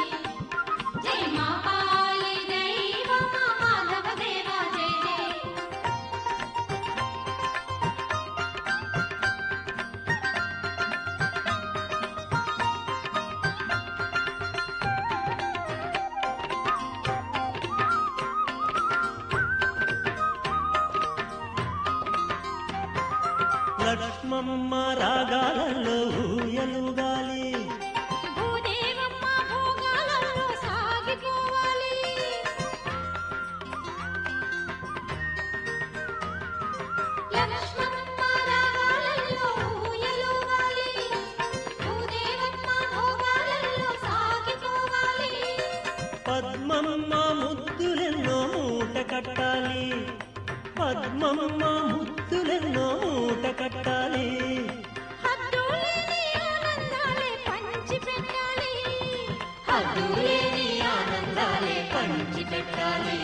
जय मा पाली दैव माधव देवा जय जय లక్ష్మమ్మ రాగాలలో ఊయలుగాలి భూదేవమ్మ భోగాలలో సాగిపోవాలి లక్ష్మమ్మ రాగాలలో ఊయలుగాలి భూదేవమ్మ భోగాలలో సాగిపోవాలి పద్మమ్మ ముద్దులెన్నో మూట కట్టాలి పద్మమ్మ ముద్దులెన్నో మూట కట్టాలి హద్దులేని ఆనందాలే పంచి పెట్టాలి హద్దులేని ఆనందాలే పంచి పెట్టాలి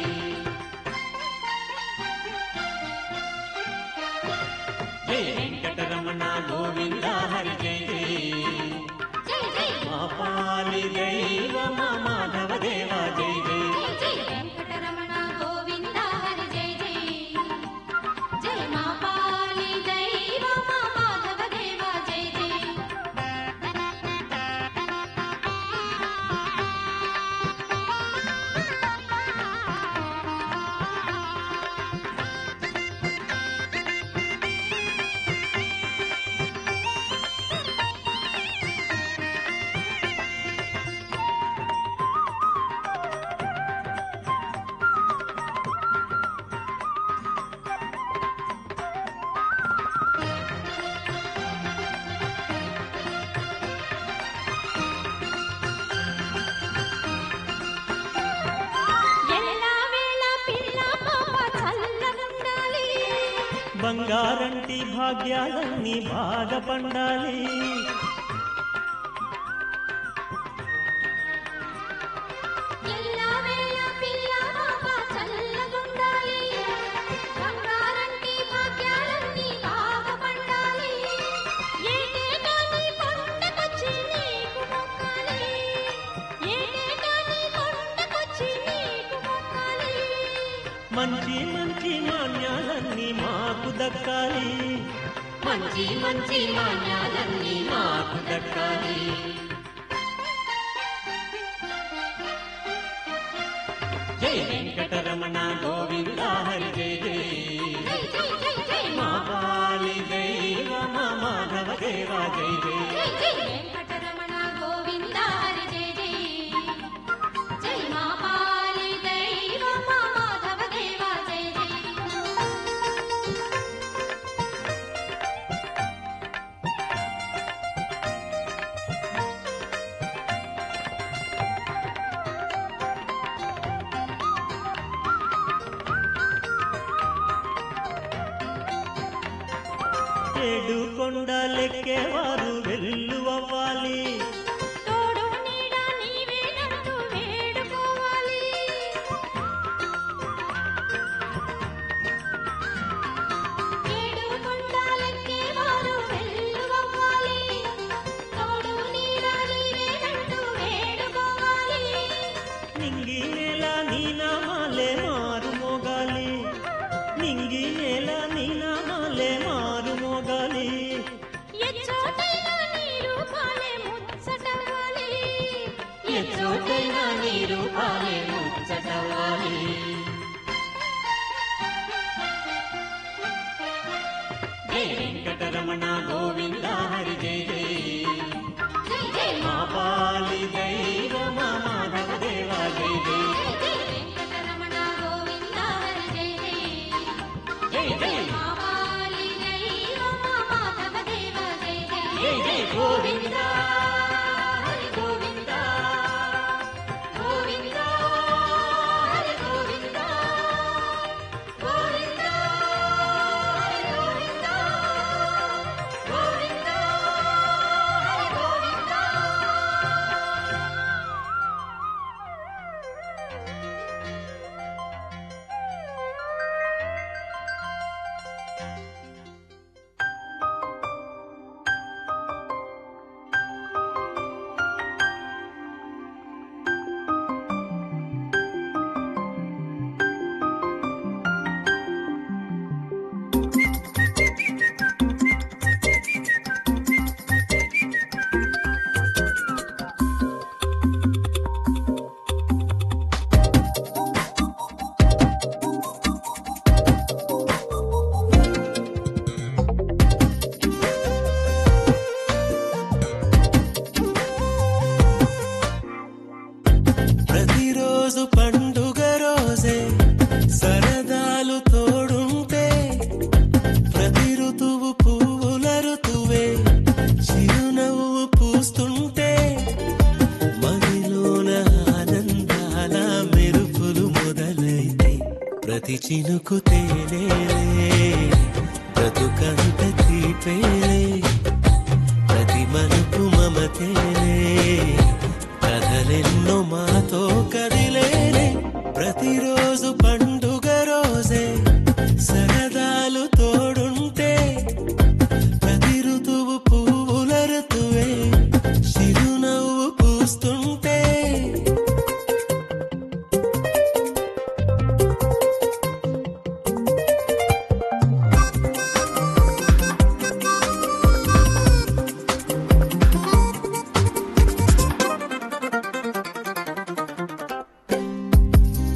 జై వెంకటరమణ గోవింద హరి జై జై జై జై మా పాలి దైవమ మాధవ దేవ జై జై జై వెంకటరమణ గోవింద హరి జై జై జై మా పాలి దైవమ మాధవ దేవ జై జై ఎల్లవేళ పిల్ల పాప చల్లగుండాలి బంగారంటి భాగ్యాలన్నీ బాగా పండాలి ఎల్లవేళ పిల్ల పాప చల్లగుండాలి బంగారంటి భాగ్యాలన్నీ బాగా పండాలి ఏటేటా నీ కొండకొచ్చి నీకు మొక్కాలి ఏటేటా నీ కొండకొచ్చి నీకు మొక్కాలి మంచి మంచి మాన్యాలన్నీ మాకు దక్కాలి మంచి మంచి మాన్యాలన్నీ మాకు దక్కాలి జై వెంకటరమణ గోవింద హరి జై జై జై జై జై జై మా పాలి దైవమ మాధవ దేవ జై జై జై జై వెంకటరమణ గోవింద హరి జై జై జై మా పాలి దైవమ మాధవ దేవ జై జై ఏడు కొండలెక్కేవారు వెల్లువవ్వాలి తోడు నీడ నీవేనంటూ వేడుకోవాలి ఏడు కొండలెక్కేవారు వెల్లువవ్వాలి తోడు నీడ నీవేనంటూ వేడుకోవాలి నింగి నేల నీ నామాలే మారు మోగాలి నింగి నేల నీ నామాలే మారు మోగాలి ఎచ్చోటైనా నీ రూపాలే ముచ్చటవాలి ఎచ్చోటైనా నీ రూపాలే ముచ్చటవాలి జై వెంకటరమణ గోవింద హరి జై జై జై జై మా పాలి దైవమ మాధవ దేవ జై జై జై జై వెంకటరమణ గోవింద హరి జై జై జై జై మా పాలి దైవమ మాధవ దేవ జై జై జై జై గోవింద హరి గోవింద గోవింద హరి గోవింద గోవింద హరి గోవింద గోవింద హరి గోవింద బ్రతుకంత తీపేలే ప్రతి మలుపు మమతేలే కథలెన్నో మాతో కదిలేలే ప్రతిరోజు పండుగ రోజే సరదాలు తోడుంటే ప్రతి ఋతువు పువ్వుల ఋతువే చిరునవ్వు పూస్తుంటే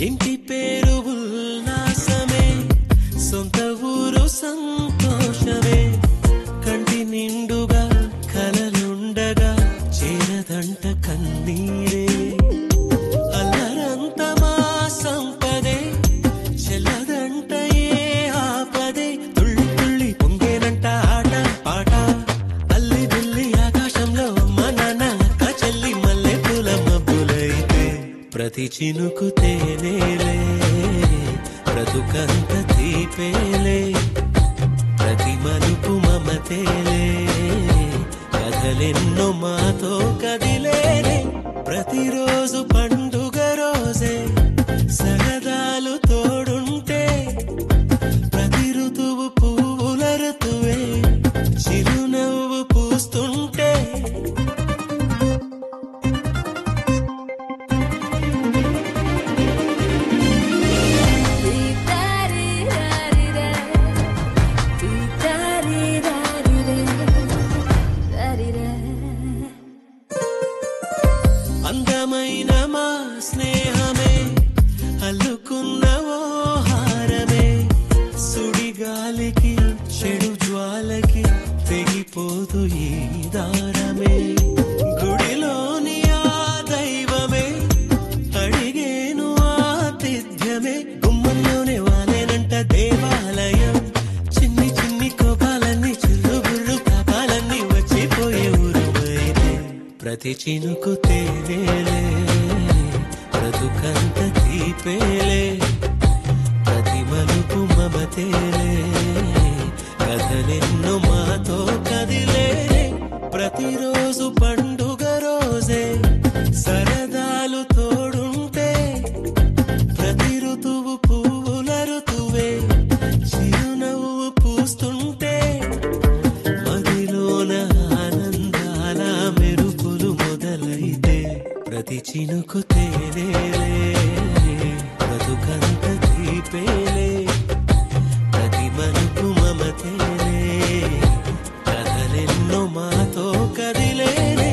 ఇంటి పేరు ఉల్లాసమే సొంత ఊరు సంతోషమే కంటి నిండుగా కలలుండగా చేరదంట కన్నీరే అల్లరంత మా సంపదే చెల్లదంట ఏ ఆపదే తుళ్ళి తుళ్ళి పొంగేనంట ఆట పాట అల్లి బిల్లి ఆకాశంలో అమ్మ నాన్న అక్క చెల్లి మల్లె పూల మబ్బులైతే ప్రతి చినుకు తేనేలే బ్రతుకంత తీపేలే ప్రతి మలుపు మమతేలే కథలెన్నో మాతో కదిలేలే ప్రతిరోజు పండుగ రోజే సరదాలు తోడుంటే ప్రతి ఋతువు పువ్వుల ఋతువే చిరునవ్వు పూస్తుంటే అందమైన మా స్నేహమే అల్లుకున్న ఓ హారమే సుడిగాలికి చెడు జ్వాలకి తెగిపోదు ఈ దారమే గుడిలోని ఆ దైవమే అడిగేను ఆతిథ్యమే గుమ్మంలోనే వాలేనంట దేవాలయం చిన్ని చిన్ని కోపాలన్నీ చిల్లు బుర్రు పాపాలన్నీ వచ్చిపోయే ఊరువైతే ప్రతి చినుకు తేనేలే బ్రతుకంత తీపేలే ప్రతి మలుపు మమతేలే కథలెన్నో మాతో కదిలేలే ప్రతిరోజు పండుగ రోజే సరదాలు తోడుంటే ప్రతి ఋతువు పువ్వుల ఋతువే చిరునవ్వు పూస్తుంటే మదిలోన ఆనందాల మెరుపులు మొదలైతే ప్రతి చినుకు తేనేలే బ్రతుకంత తీపేలే ప్రతి మలుపు మమతేలే కథలెన్నో మాతో కదిలేలే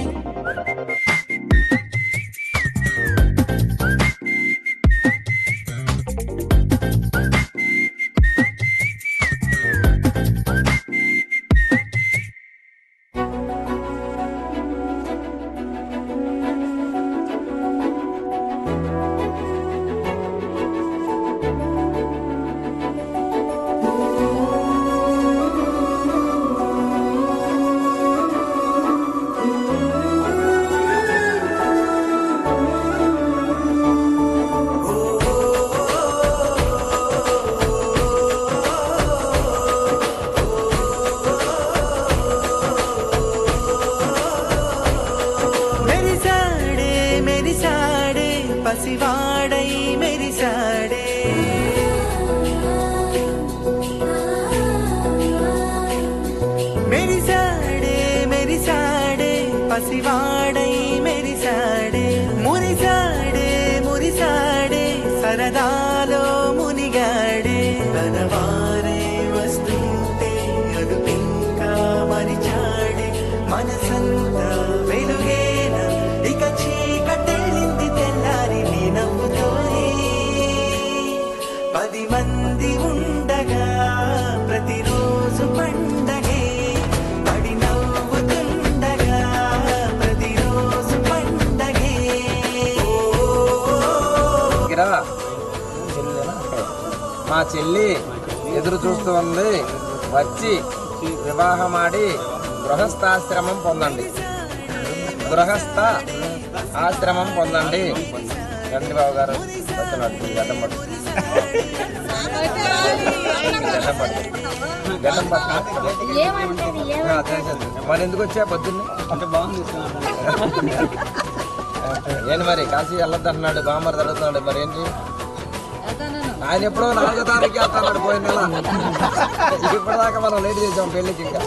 పసివాడై మెరిసాడే మెరిసాడే మెరిసాడే పసివాడై మెరిసాడే మురిసాడే మురిసాడే సరదాలో మునిగాడే తనవారే వస్తుంటే అదుపింకా మరిచాడే మనసంతా వెలుగేనా ఇక చీకటెళ్ళింది తెల్లారి నీ నవ్వుతోనే 10 మంది ఉండగా ప్రతిరోజు పండగే పడి నవ్వుతుండగా ప్రతిరోజు పండగే మా చెల్లి ఎదురు చూస్తూ ఉంది వచ్చి వివాహమాడి గృహస్థాశ్రమం పొందండి గృహస్థ ఆశ్రమం పొందండి రండి బాబు గారు గడ్డం పట్టు మరి ఎందుకు వచ్చా పొద్దున్నే? అంటే బాగుంది. ఏంటి మరి కాశీ వెళ్ళొద్దు అంటున్నాడు, బామ్మర్ జరుగుతున్నాడు, మరి ఏంటి? ఆయన ఎప్పుడో 4వ తారీఖు వెళ్తున్నాడు పోయిన నెల. ఇప్పటిదాకా మనం లేట్ చేసాం పెళ్లికి. ఇంకా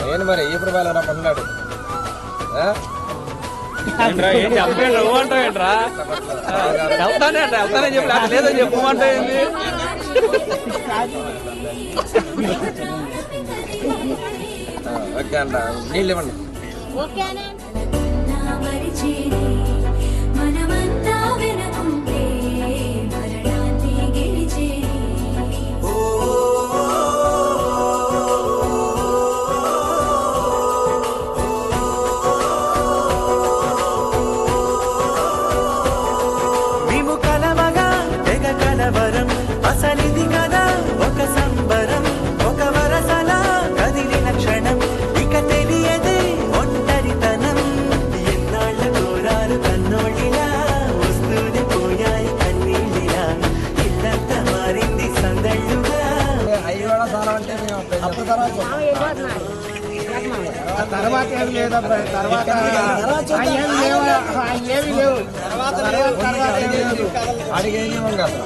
ఏంటి మరి ఇప్పుడు బయలు పడినాడు? లేదని చెప్పమంటే ఓకే అంట, నీళ్ళు ఇవ్వండి. మనమంతా వినకుంటే మరణాన్ని గెలిచే మేము కలవగా తెగ కలవరం, అసలిది కదా ఒక సంబరం, ఒక వరసలా కదిలిన క్షణం, ఇక తెలియదే ఒంటరితనం. ఎన్నాళ్ళ కోరాలు కన్నోళ్ళిలా వస్తూనే పోయాయి కన్నీళ్ళిలా, ఇల్లంతా మారింది సందళ్ళుగా. అయ్యి కూడా చాలా అంటే మేము అప్పుడు తర్వాత ఏమి లేదబ్బా, తర్వాత ఏమి లేవు, అడిగేమి కదా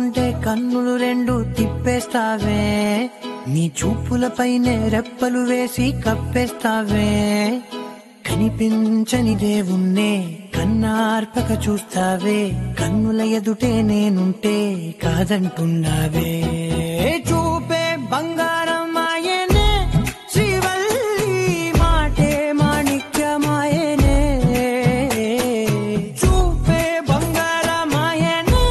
ఉంటే కన్నులు రెండు తిప్పేస్తావే, నీ చూపులపైనే రెప్పలు వేసి కప్పేస్తావే, కనిపించని దేవుణ్ణే కన్నార్పక చూస్తావే, కన్నుల ఎదుటే నేనుంటే కాదంటున్నావే. చూపే బంగారం ఆయనే శ్రీవల్లి, మాటే మాణిక్యమాయనే. చూపే బంగారం ఆయనే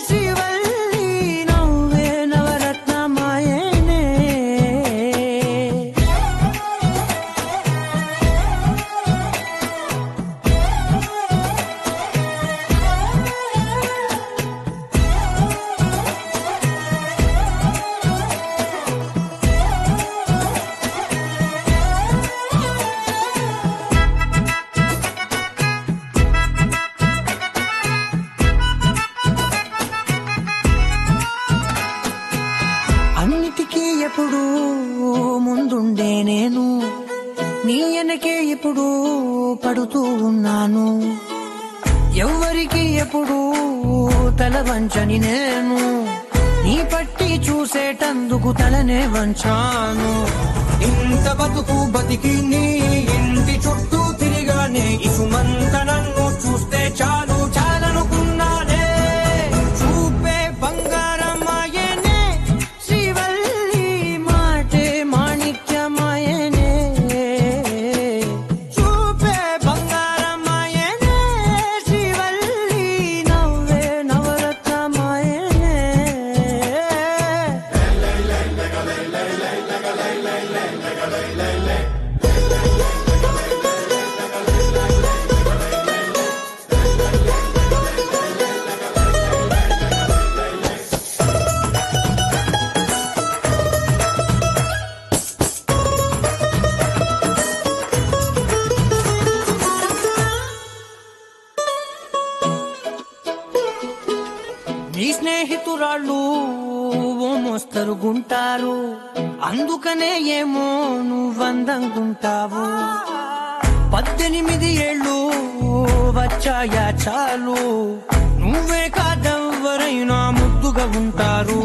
శ్రీవల్లి, నవ్వే నవరత్నమాయనే. అన్నిటికీ ఎప్పుడు ముందుండే నేను, నీ వెనకే ఎప్పుడు పడుతూ ఉన్నాను. ఎవ్వరికి ఎప్పుడు తల వంచని నేను, నీ పట్టి చూసేటందుకు తలనే వంచాను. ఇంత బతుకు బతికి నీ ఇంటి చుట్టూ తిరిగానే, ఇసుమంత నన్ను చూస్తే చాలు చాలనుకున్నానే. చూపే బంగారం ఆయనే శ్రీవల్లి, మాటే మాణిక్యమాయనే. చూపే బంగారం ఆయనే శ్రీవల్లి, నవ్వే నవరత్నమాయనే. నీ స్నేహితురాళ్ళు ఓ మోస్తరుగుంటారు, అందుకనే ఏమో నువ్వందంగుంటావు. 18 ఏళ్ళు వచ్చాయా చాలు, నువ్వే కాదెవ్వరైనా ముద్దుగా ఉంటారు.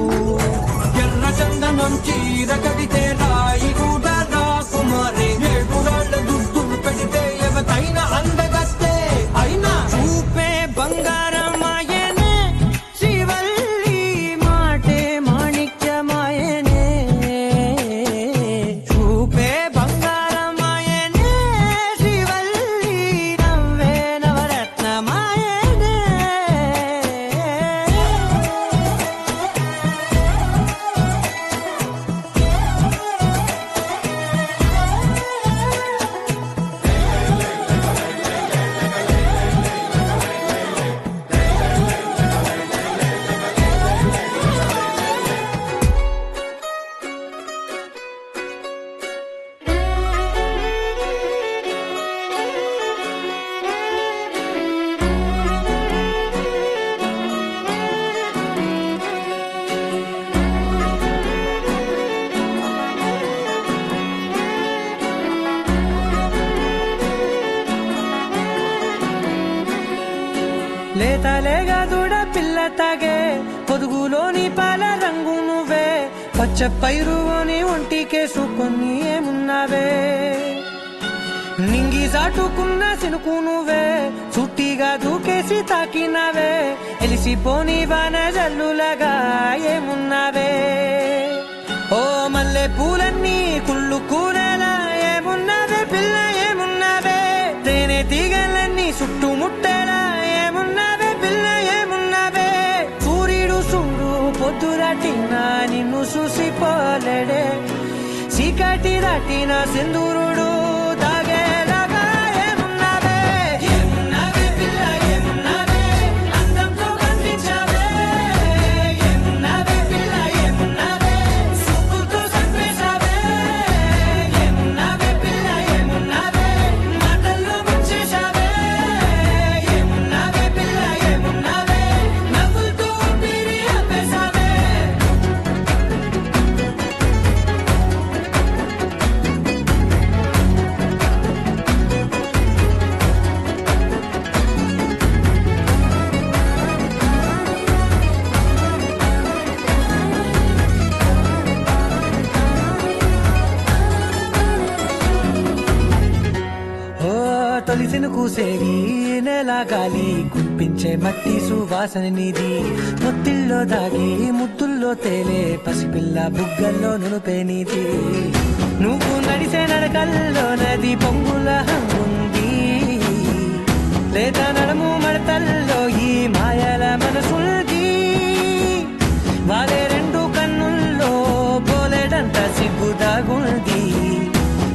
ఎర్ర చందనం చీర కడితే రాయి కూడా రాకుమారి, 7 రాళ్ళ దుస్తులు పెడితే ఎవతైనా అందగస్తే అయినా. చూపే బంగారం ఆయనే శ్రీవల్లి, మాటే మాణిక్యమాయనే. చూపే బంగారం ఆయనే శ్రీవల్లి, నవ్వే నవరత్నమాయనే. లేతలేగా దూడ పిల్ల తాగే, పొదుగులోని పాల రంగు నువ్వే, పచ్చ పైరుని ఒంటికేసుకొని ఏమున్నావే. నింగి సాటుకున్న సినుకు నువ్వే, చుట్టిగా దూకేసి తాకినావే, ఎలిసిపోని వాన జల్లులగా ఏమున్నావే. ఓ మల్లె పూలన్నీ కుళ్ళు కూరలా ఏమున్నావే పిల్ల ఏమున్నావే. తేనె తీగలన్నీ చుట్టుముట్టేలా ఏమున్నావే పిల్ల ఏమున్నావే. సూర్యుడు చూడు పొద్దురాటినా నిన్ను చూసిపోలేడే, చీకటి దాటిన సింధూరుడు తాగేలాగా ఏమున్నావే. ఏమున్నావే పిల్ల ఏమున్నావే, అందంతో కనిపించావే. ఏమున్నావే పిల్ల ఏమున్నావే, సుక్కుతో చంపేశావే. ఏమున్నావే పిల్ల ఏమున్నావే, మాటల్లో ముంచేశావే. ఏమున్నావే పిల్ల ఏమున్నావే, నవ్వులతో ఊపిరి ఆపేశావే. తొలిసిన కూసేరి నేల గాలి కుప్పించే మట్టి సువాసన నీది ముత్తిల్లో దాగి ముత్తుల్లో తేలే పసిపిల్ల బుగ్గల్లో నునుపే నీది నువ్వు నడిసే నడకల్లో నది పొంగుల హంగుంది లేదా నడము మడతల్లో ఈ మాయల మనసుంది వాలే రెండు కన్నుల్లో పోలేడంత సిగ్గు దాగుంది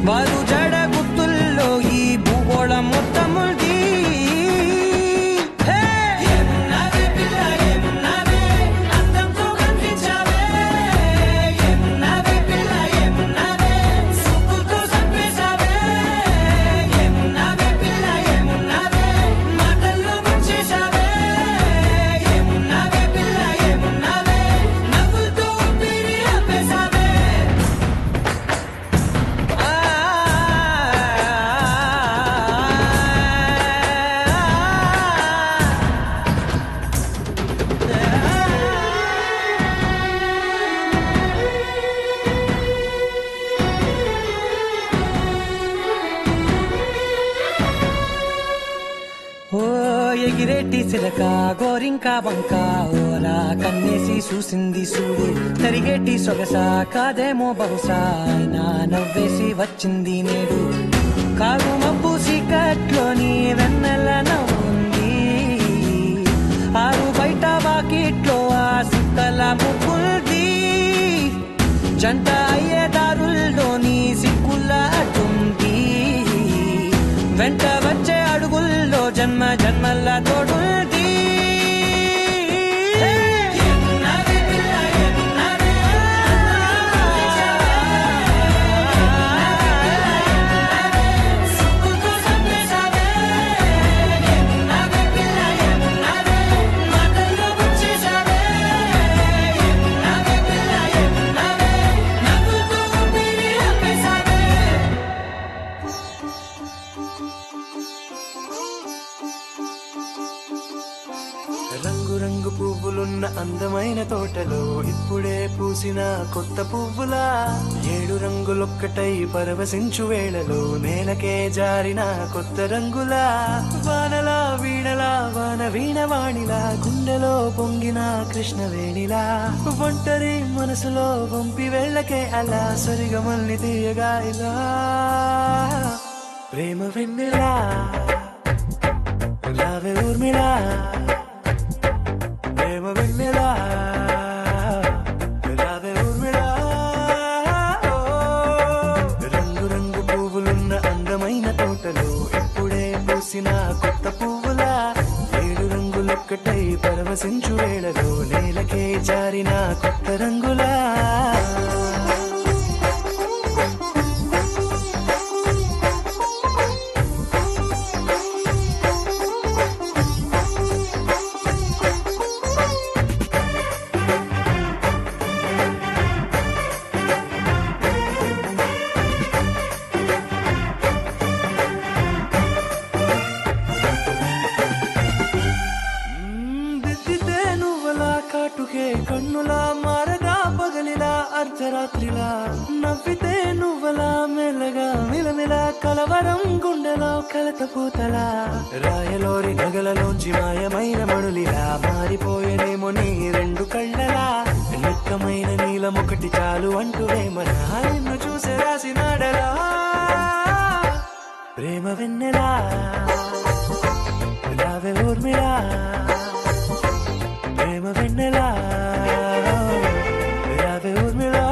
వారు జడ గుత్తుల్లో ఈ భూగోళం మొత్తముంది ఎగిరేటి సిలక గోరింక వంక ఓలా కన్నేసి చూసింది చూడు తరిగేటి సొగస కాదేమో బహుశా అయినా నవ్వేసి వచ్చింది నేడు కారు మబ్బు సీకట్లోని వెన్నెల నవ్వుంది ఆరు బయట వాకిట్లో ఆ సుక్కల ముగ్గుంది జంట అయ్యే దారుల్లోని సిక్కుల అడ్డుంది వెంట వచ్చే అడుగుల్లో జన్మ జన్మల్ల తోడుంది రంగు రంగు పువ్వులున్న అందమైన తోటలో ఇప్పుడే పూసిన కొత్త పువ్వులా 7 రంగులొక్కటై పరవశించు వేళలో నేలకే జారిన కొత్త రంగులా వానలా వీణలా వాన వీణవాణిలా గుండెలో పొంగిన కృష్ణవేణిలా ఒంటరి మనసులో వంపి వెళ్ళకే అలా సరిగమల్ని తీయగా ఇలా ప్రేమ వెన్నెలా రావే ఊర్మిళా ప్రేమ వెన్నెలా రావే ఊర్మిళా రంగు రంగు పువ్వులున్న అందమైన తోటలో ఇప్పుడే పూసిన కొత్త పువ్వులా 7 రంగులొక్కటై పరవశించు వేళలో నేలకే జారిన కొత్త రంగులా కాటుకే కన్నులా మారగా పగలిలా అర్ధరాత్రిలా నవ్వితే నువ్వలా మెల్లగా మిలమిలా కలవరం గుండెలో కలత పూతలా రాయలోరి నగలలోంచి మాయమైన మణులిలా మారిపోయేనేమో నీ 2 కళ్ళలా నిక్కమైన నీలమొకటి చాలు అంటూ వేమనా నిన్ను చూసే రాసినాడలా ప్రేమ వెన్నెలా రావే ఊర్మిళా ప్రేమ వెన్నెలా రావే ఊర్మిళా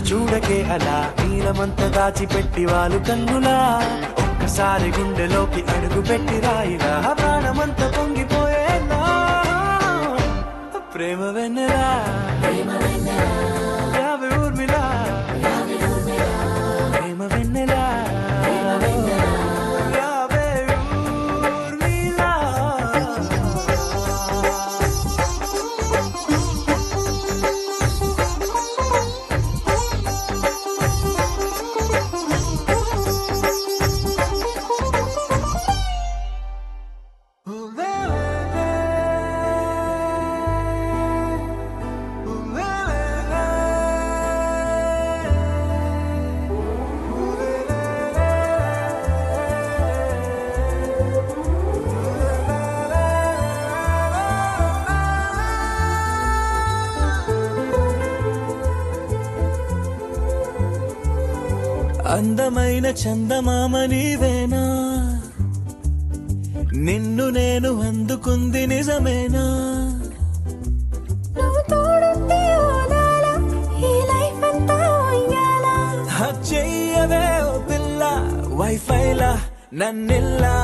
చూడకే అలా నీలమంతా దాచిపెట్టి వాళ్ళు కన్నులా ఒక్కసారి గుండెలోకి అడుగు పెట్టి రాయిగా ప్రాణమంతా పొంగిపోయేలా ప్రేమ వెన్నెలా యావే ఊర్మిళ ప్రేమ వెన్నెలా యావే ఊర్మిళ అందమైన చందమామ నీవేనా నిన్ను నేను అందుకుంది నిజమేనా చెయ్యవే ఓ పిల్ల వైఫైలా నన్నిల్లా